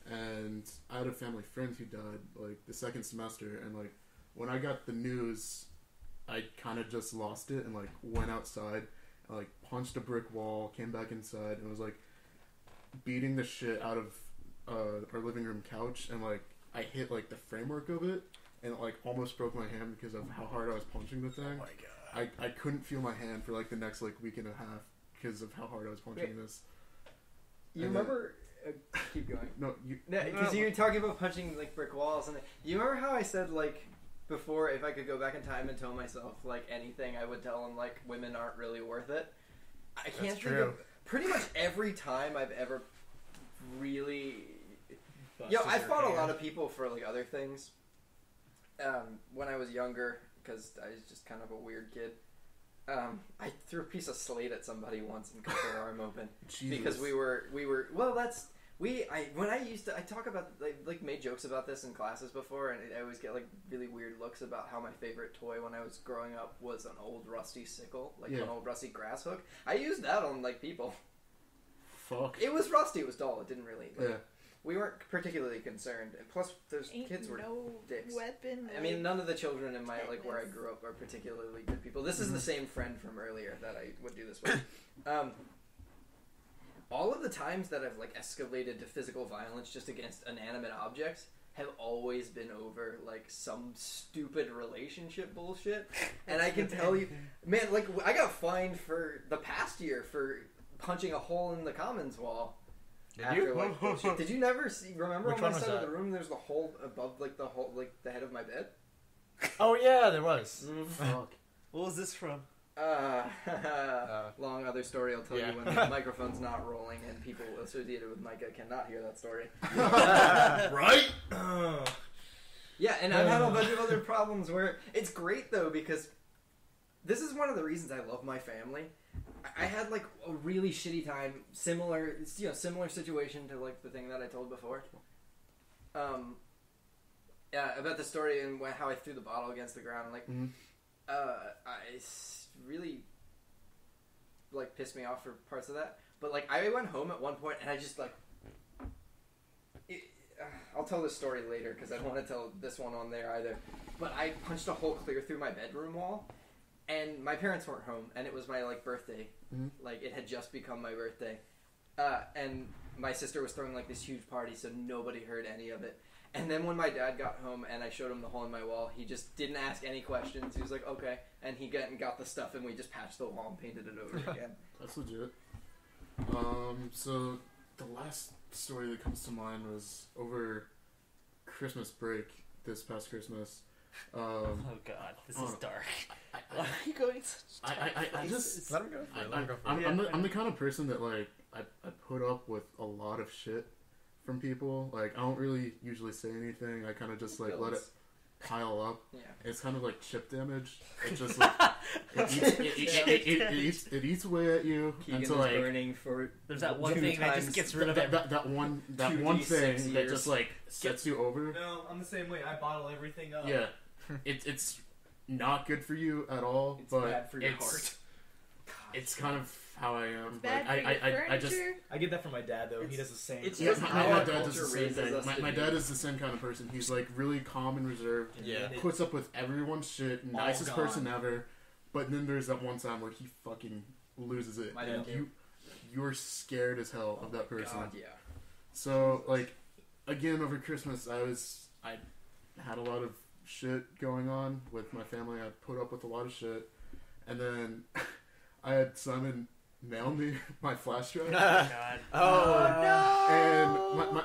And I had a family friend who died, like, the second semester. And, like, when I got the news, I kind of just lost it and, like, went outside. And, like, punched a brick wall, came back inside, and was, like, beating the shit out of our living room couch, and like I hit like the framework of it, and it, like almost broke my hand because of how hard I was punching the thing. Oh my god! I couldn't feel my hand for like the next like week and a half because of how hard I was punching this. You remember? Keep going. No, because you were talking about punching like brick walls, and you remember how I said like before, if I could go back in time and tell myself like anything, I would tell him like women aren't really worth it. I can't think of. Pretty much every time I've ever really... I fought a lot of people for, like, other things. When I was younger, because I was just kind of a weird kid. I threw a piece of slate at somebody once and cut their arm open. Jesus. Because we were... Well, that's... I talk about, like, made jokes about this in classes before, and I always get, like, really weird looks about how my favorite toy when I was growing up was an old rusty sickle, like an old rusty grass hook. I used that on, like, people. Fuck. It was rusty, it was dull, it didn't really, like, we weren't particularly concerned. And plus, those kids were dicks. Weapon, I mean, none of the children in my, like, where I grew up are particularly good people. This is the same friend from earlier that I would do this with. All of the times that I've, like, escalated to physical violence just against inanimate objects have always been over, like, some stupid relationship bullshit. And I can tell you, man, like, I got fined for the past year for punching a hole in the commons wall. Did you never remember on my side of the room there's the hole above, like, the head of my bed? Oh, yeah, there was. Fuck. What was this from? Long other story I'll tell you when the microphone's not rolling and people associated with Micah cannot hear that story. Right? Yeah, and I've had a bunch of other problems where it's great though because this is one of the reasons I love my family. I had like a really shitty time, similar situation to like the thing that I told before. Yeah, about the story and how I threw the bottle against the ground. Like, really like pissed me off for parts of that. But like I went home at one point and I just like I'll tell this story later because I don't want to tell this one on there either. But I punched a hole clear through my bedroom wall, and my parents weren't home, and it was my like birthday. Mm-hmm. Like it had just become my birthday, and my sister was throwing like this huge party, so nobody heard any of it. And then when my dad got home and I showed him the hole in my wall, he just didn't ask any questions. He was like, "Okay," and he got the stuff, and we just patched the wall and painted it over again. That's legit. So the last story that comes to mind was over Christmas break this past Christmas. Oh god, this is dark. Why are you going such I just Let him go for it. Let him go for it. I'm the kind of person that like I put up with a lot of shit from people. Like I don't really usually say anything. I kind of just like let it pile up. Yeah. It's kind of like chip damage. It just like it eats away at you Keegan until is like burning for There's that one thing that just gets rid of it. that one 2d6 thing that years. just like sets you over. No, I'm the same way. I bottle everything up. Yeah, it's not good for you at all. It's but bad for your it's, heart. It's kind of how I am. Bad Like, for your furniture. I just I get that from my dad though. He It's- does the same. it's yeah, just my how dad our does culture the same raises thing. us to My be. dad is the same kind of person. He's like really calm and reserved. Yeah. Puts up with everyone's shit. Nicest gone. person ever. But then there's that one time where he fucking loses it, My and dad too. you're scared as hell of that person. God, yeah. So like, again over Christmas, I had a lot of shit going on with my family. I put up with a lot of shit, and then I had Simon mail me my flash drive. God. And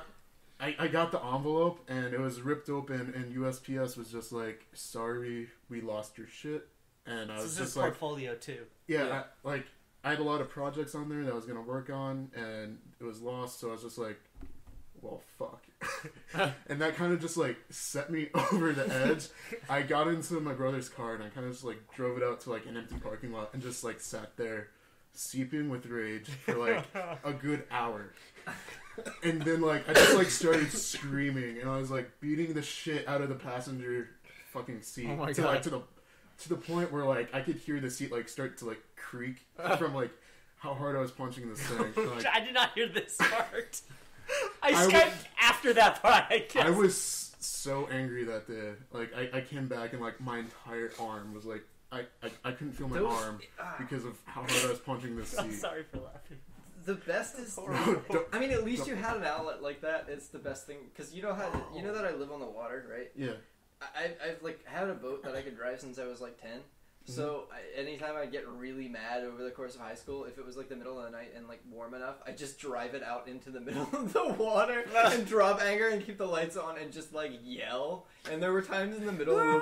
I got the envelope and it was ripped open and USPS was just like, sorry, we lost your shit. And I This was is just his like, portfolio too. yeah, I had a lot of projects on there that I was gonna work on and it was lost. So I was just like, well, fuck. And that kind of just like set me over the edge. I got into my brother's car and I kind of just like drove it out to like an empty parking lot and just like sat there seeping with rage for like a good hour. And then like I just like started screaming and I was like beating the shit out of the passenger fucking seat Oh my to God. like to the point where like I could hear the seat like start to like creak from like how hard I was punching this thing. Like, I did not hear this part. I I Skyped was- after that part, I guess. I was so angry that day. Like I came back and like my entire arm was like I couldn't feel my arm because of how hard I was punching this I'm seat. sorry for laughing. The best is, No, don't- I mean, at least you had an outlet like that. It's the best thing because you know that I live on the water, right? yeah. I've like had a boat that I could drive since I was like 10. So anytime I get really mad over the course of high school, if it was like the middle of the night and like warm enough, I just drive it out into the middle of the water and drop anchor and keep the lights on and just like yell. And there were times in the middle of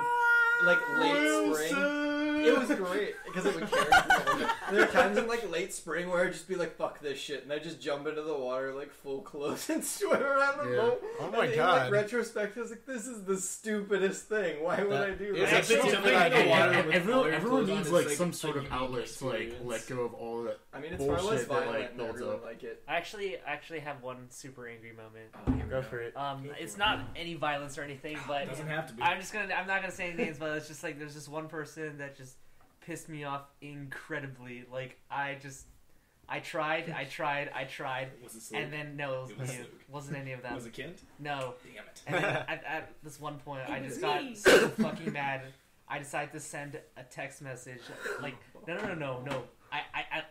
like late spring. It was great because it would carry people. There were times in like late spring where I'd just be like, "Fuck this shit," and I just jump into the water like full clothes and swim around the Yeah. boat. Oh my and God. In like retrospect, I was like, "This is the stupidest thing. Why would I do It's that?" actually Actually, jumping jumping in the in water the with Everyone colored everyone clothes on needs is, like some sort a of unique outlet to like experience. let go of all that. I mean, it's far less bullshit that, violent, like, and I builds really up. like it. I actually have one super angry moment. Oh, here we Go for it. It's not any violence or anything, but It doesn't have to be. I'm not gonna say any names, but it's just like there's just one person that just pissed me off incredibly. Like I tried, Was it Sluke? and then no, It was it Sluke. wasn't any of them. Was it Kent? No, Damn it. and then at this one point, I just was got me. so fucking mad. I decided to send a text message like no.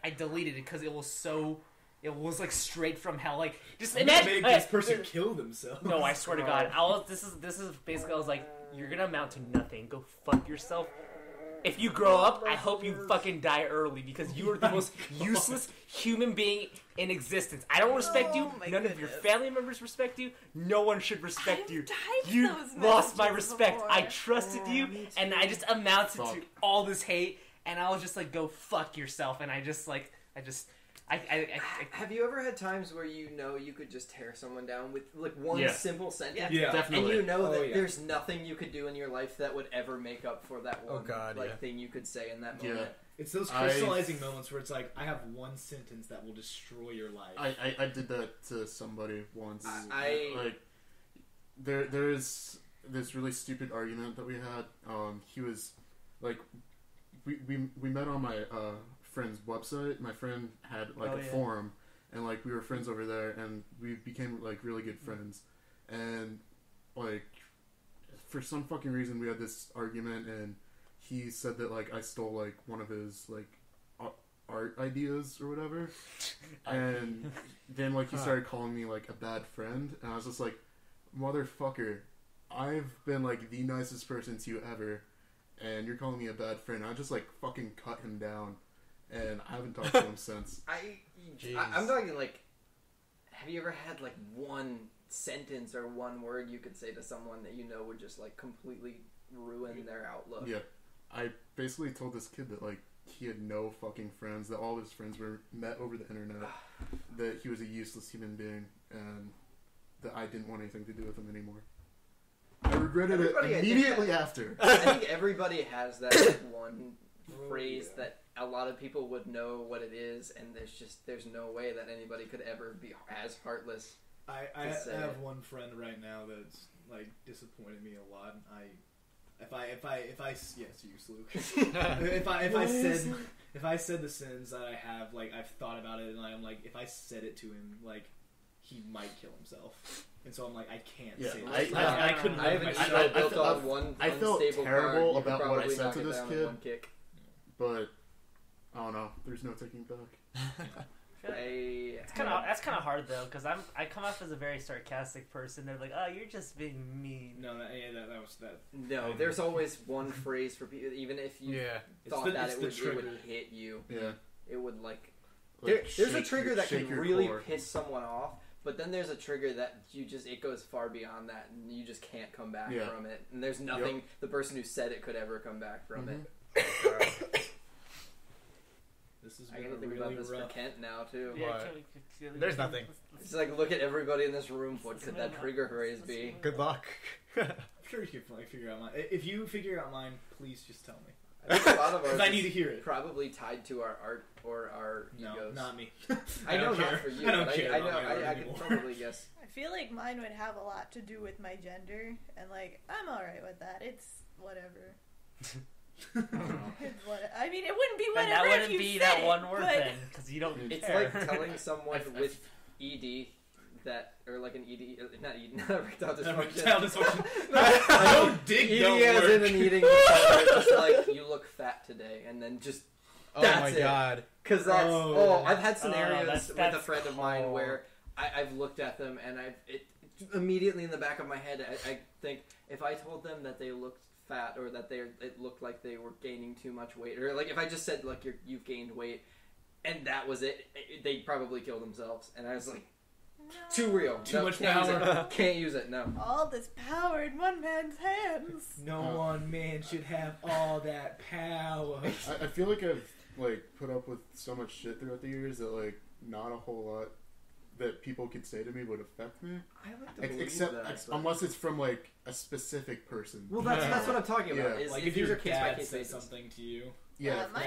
I deleted it because it was like straight from hell. Like just I'm gonna imagine make this person kill themselves. No, I swear to God. This is basically I was like, you're gonna amount to nothing. Go fuck yourself. If you grow up, I hope you fucking die early because you are the most useless human being in existence. I don't respect you. Oh my None of your goodness. family members respect you. No one should respect I've you. typed You those lost my messages respect. before. I trusted you, and I just amounted Fuck. to all this hate. And I was just like, go fuck yourself. And I Have you ever had times where you know you could just tear someone down with like one Yeah. simple sentence? Yeah. Definitely. And you know that Oh, yeah. there's nothing you could do in your life that would ever make up for that one God, yeah. thing you could say in that Yeah. moment. It's those crystallizing moments where it's like, I have one sentence that will destroy your life. I did that to somebody once. I- like there is this really stupid argument that we had. He was like we met on my friend's website. My friend had like a forum, and like we were friends over there, and we became like really good friends. And like for some fucking reason, we had this argument, and he said that like I stole like one of his like art ideas or whatever, and then like he started calling me like a bad friend, and I was just like, motherfucker, I've been like the nicest person to you ever, and you're calling me a bad friend. I just like fucking cut him down, and I haven't talked to him since. I'm talking like, have you ever had like one sentence or one word you could say to someone that you know would just like completely ruin their outlook? Yeah, I basically told this kid that like he had no fucking friends, that all his friends were met over the internet, that he was a useless human being, and that I didn't want anything to do with him anymore. I regretted it immediately after. I think everybody has that one phrase that a lot of people would know what it is, and there's no way that anybody could ever be as heartless. I have one friend right now that's like disappointed me a lot. If I yes, you Sluke. if I said the sins that I have, like I've thought about it, and I'm like, if I said it to him, like he might kill himself, and so I'm like, I can't say it. I couldn't. I felt terrible about what I said to this kid, but I don't know. There's no taking back. That's kind of hard though, because I come off as a very sarcastic person. They're like, "Oh, you're just being mean." No, that was that. No, there's always one phrase for people. Even if you thought it would hit you, it would like there's a trigger that can really piss someone off, but then there's a trigger that it goes far beyond that, and you just can't come back from it. And there's nothing the person who said it could ever come back from it. This is I gotta think about this for Kent now too. Yeah, there's nothing. It's like, look at everybody in this room. What could that trigger phrase be? Good luck. I'm sure you can figure out mine. If you figure out mine, please just tell me. I think a lot of ours I need to hear it. Probably tied to our art or our egos. Not me. I know not for you. I don't care. I know. I can probably guess. I feel like mine would have a lot to do with my gender, and like I'm alright with that. It's whatever. I mean, it wouldn't be whatever. That wouldn't if you be said that it, one word but... then, because you don't It's care. like telling someone with ED that, or like an ED, not erectile dysfunction. I don't dig ED that as word. in an eating disorder, just like, you look fat today, and then just, that's my it. god. Because that's, I've had scenarios with a friend of mine where I've looked at them, and immediately in the back of my head, I think, if I told them that they looked fat, or that it looked like they were gaining too much weight, or like if I just said like you've gained weight, and that was it, they'd probably kill themselves. And I was like, too real, too much power. Can't use it. No. All this power in one man's hands. No one man should have all that power. I feel like I've like put up with so much shit throughout the years that like not a whole lot that people could say to me would affect me. I like to believe except that, unless it's from like a specific person. Well, that's what I'm talking about. Yeah. Is Like if your these are case by dad case said basis. something to you. Yeah, my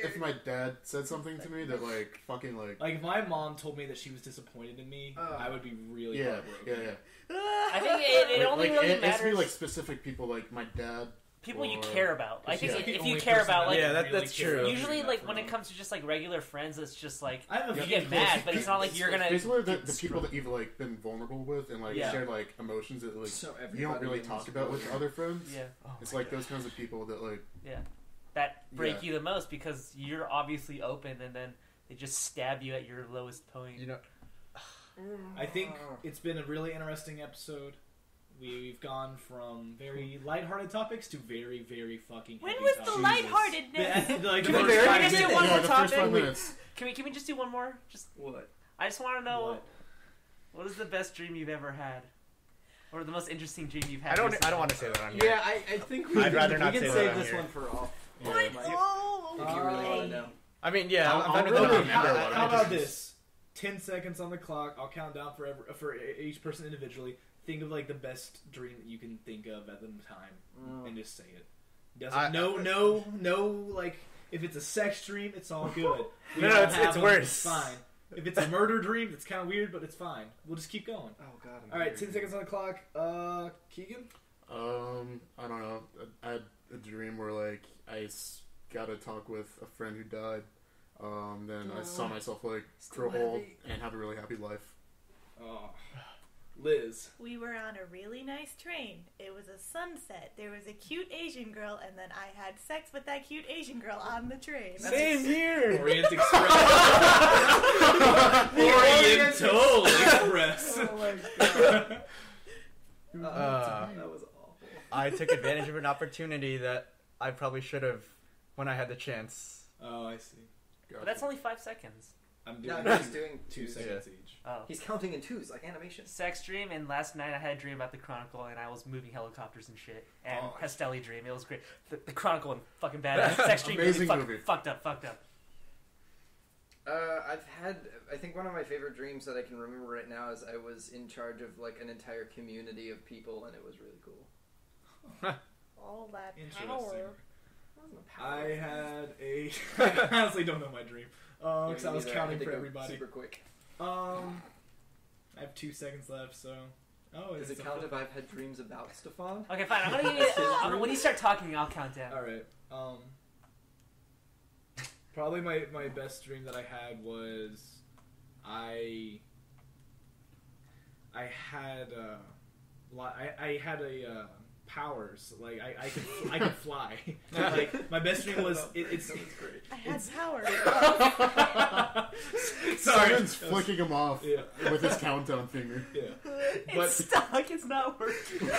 if my dad said something to me that like fucking like if my mom told me that she was disappointed in me, I would be really heartbroken. yeah. I think it only really it has to be matters. like specific people, like my dad. People you care about. I think the if only you care person about, like, that's true. Usually, like when it comes to just like regular friends, it's just like I have a you few get mad, but it's not like you're gonna. These were the people that you've like been vulnerable with and like Yeah. shared like emotions that like So you don't really everybody talk is about with other friends. Yeah, It's like those kinds of people that like that break Yeah. you the most because you're obviously open, and then they just stab you at your lowest point. You know, I think it's been a really interesting episode. We've gone from very lighthearted topics to very, very fucking. When heavy was the topics. lightheartedness? Like Can the we first just do 5 one minutes. more the first 5 topic? minutes. Can we just do one more? Just What? I just want to know What? what is the best dream you've ever had, or the most interesting dream you've had. I don't recently? want to say that on here. Yeah, I think I'd rather not we can say save that on this here. one for off. What? If Oh, you really want to know. I mean, yeah, I'll I'm really really remember what How I about just- this? 10 seconds on the clock. I'll count down for each person individually. Think of like the best dream that you can think of at the time, and just say it. No. Like if it's a sex dream, it's all good. We No, all it's have them, worse. It's fine. If it's a murder dream, it's kind of weird, but it's fine. We'll just keep going. Oh God. All right, 10 seconds on the clock. Keegan. I don't know. I had a dream where like I got had a talk with a friend who died. Then I saw myself like grow old and have a really happy life. Oh. Liz. We were on a really nice train. It was a sunset. There was a cute Asian girl, and then I had sex with that cute Asian girl on the train. Same here. Orient Express. Oriental Express. Oh my god. That was awful. I took advantage of an opportunity that I probably should have when I had the chance. Oh, I see. But that's only 5 seconds. I'm No, doing he's doing 2 seconds each. Oh. He's counting in twos, like animation. Sex dream, and last night I had a dream about the Chronicle, and I was moving helicopters and shit. And Castelli dream, it was great. The Chronicle and fucking badass. Sex dream, Amazing really movie. fucked up. I've had, I think one of my favorite dreams that I can remember right now is I was in charge of like an entire community of people, and it was really cool. All that Interesting. power. I had a... I honestly don't know my dream. Because I was counting for everybody. Super quick. I have 2 seconds left, so... Oh, Does it count if I've had dreams about Stefan? Okay, fine. I'm gonna give you, when you start talking, I'll count down. Alright. Probably my best dream that I had was... I had powers. Like I could fly. Like my best dream was it's great. I had power. Sorry, Simon's flicking him off with his countdown finger. Yeah, It's stuck. It's not working.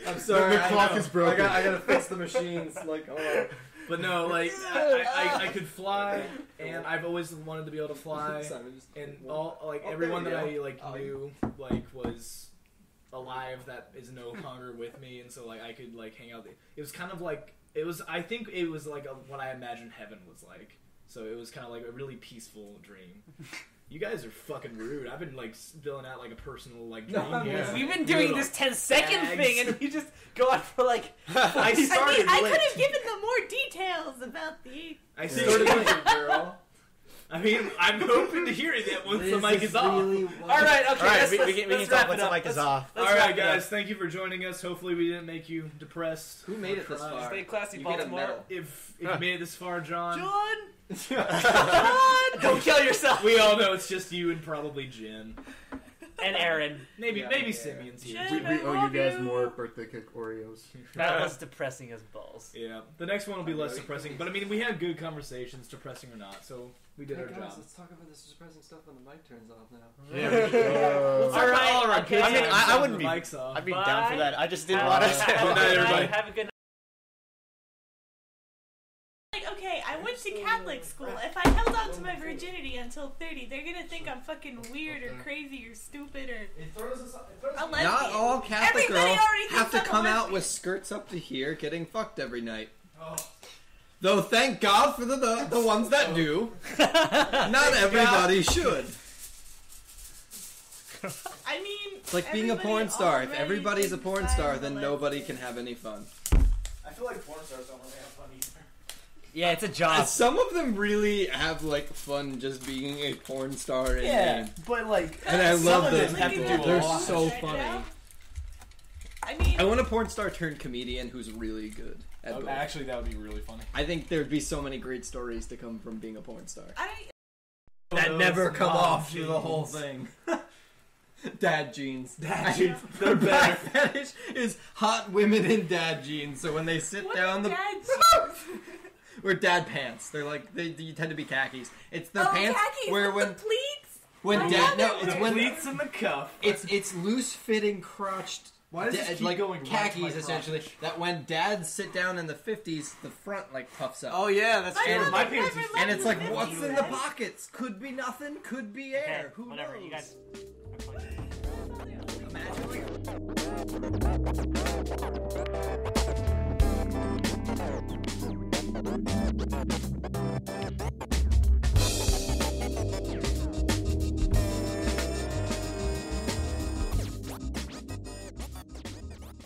I'm sorry. The clock is broken. I gotta fix the machines. Like, oh. But no, like I could fly, and I've always wanted to be able to fly, and everyone that I knew was alive that is no longer with me, and so like I could like hang out. It was kind of like I think it was like what I imagined heaven was like. So it was kind of like a really peaceful dream. You guys are fucking rude. I've been like spilling out like a personal like dream here. We've been doing this 10-second thing, and you just go on for like. I started I late. could have given them more details about the. I started late, girl. I mean, I'm hoping to hear that once the mic is off. All right, okay. All right, we can let's talk wrap once it up. the mic is off. All right, guys. Thank you for joining us. Hopefully, we didn't make you depressed. Who made it this far? Stay classy, You get a Baltimore. medal. If you made it this far, John, Don't kill yourself. we all know it's just you and probably Jen. And Aaron. Maybe Simeon's here. Jen. We owe you guys more birthday cake Oreos. That was depressing as balls. Yeah, the next one will be less depressing, but I mean, we had good conversations, depressing or not, so we did Hey our guys, job. let's talk about this depressing stuff when the mic turns off now. Let's talk about all of our good I mean, times I when wouldn't the be. mic's off. I'd be Bye. down for that. I just didn't Have want a to. good Good night, everybody. Have a good night. Like, okay, I went to Catholic school. If I held on to my virginity until 30, they're gonna think I'm fucking weird or crazy or stupid or a lesbian. Not all Catholic Everybody girls already have to thinks I'm a come out lesbian. with skirts up to here getting fucked every night. Oh. Though thank God for the ones that do. Not everybody should. I mean, It's like being a everybody porn star. If already everybody's a thinks porn I'm star, a then nobody lesbian. can have any fun. I feel like porn stars don't really have fun either. Yeah, it's a job. Some of them really have like fun just being a porn star in name. but like, And I love of those them have to people. do a They're lot. so Check it funny. out. I mean, I want a porn star turned comedian who's really good at both. Actually, that would be really funny. I think there'd be so many great stories to come from being a porn star. I That never come mom off through the jeans. whole thing. Dad jeans. Dad jeans. Their They're back better. fetish is hot women in dad jeans. So when they sit what down, dad or dad pants, they're like they tend to be khakis. It's the pants khakis where with when the pleats. when I dad love no, it. it's The when pleats and the cuff. it's loose fitting crotched. Why does this keep like going right to khakis my essentially? crotch? That when dads sit down in the 50s, the front like puffs up. Oh yeah, that's My true. mother my never parents let used And me it's like, live what's with in the that. pockets? Could be nothing. Could be Okay, air. Who whatever. knows? You guys. Imagine.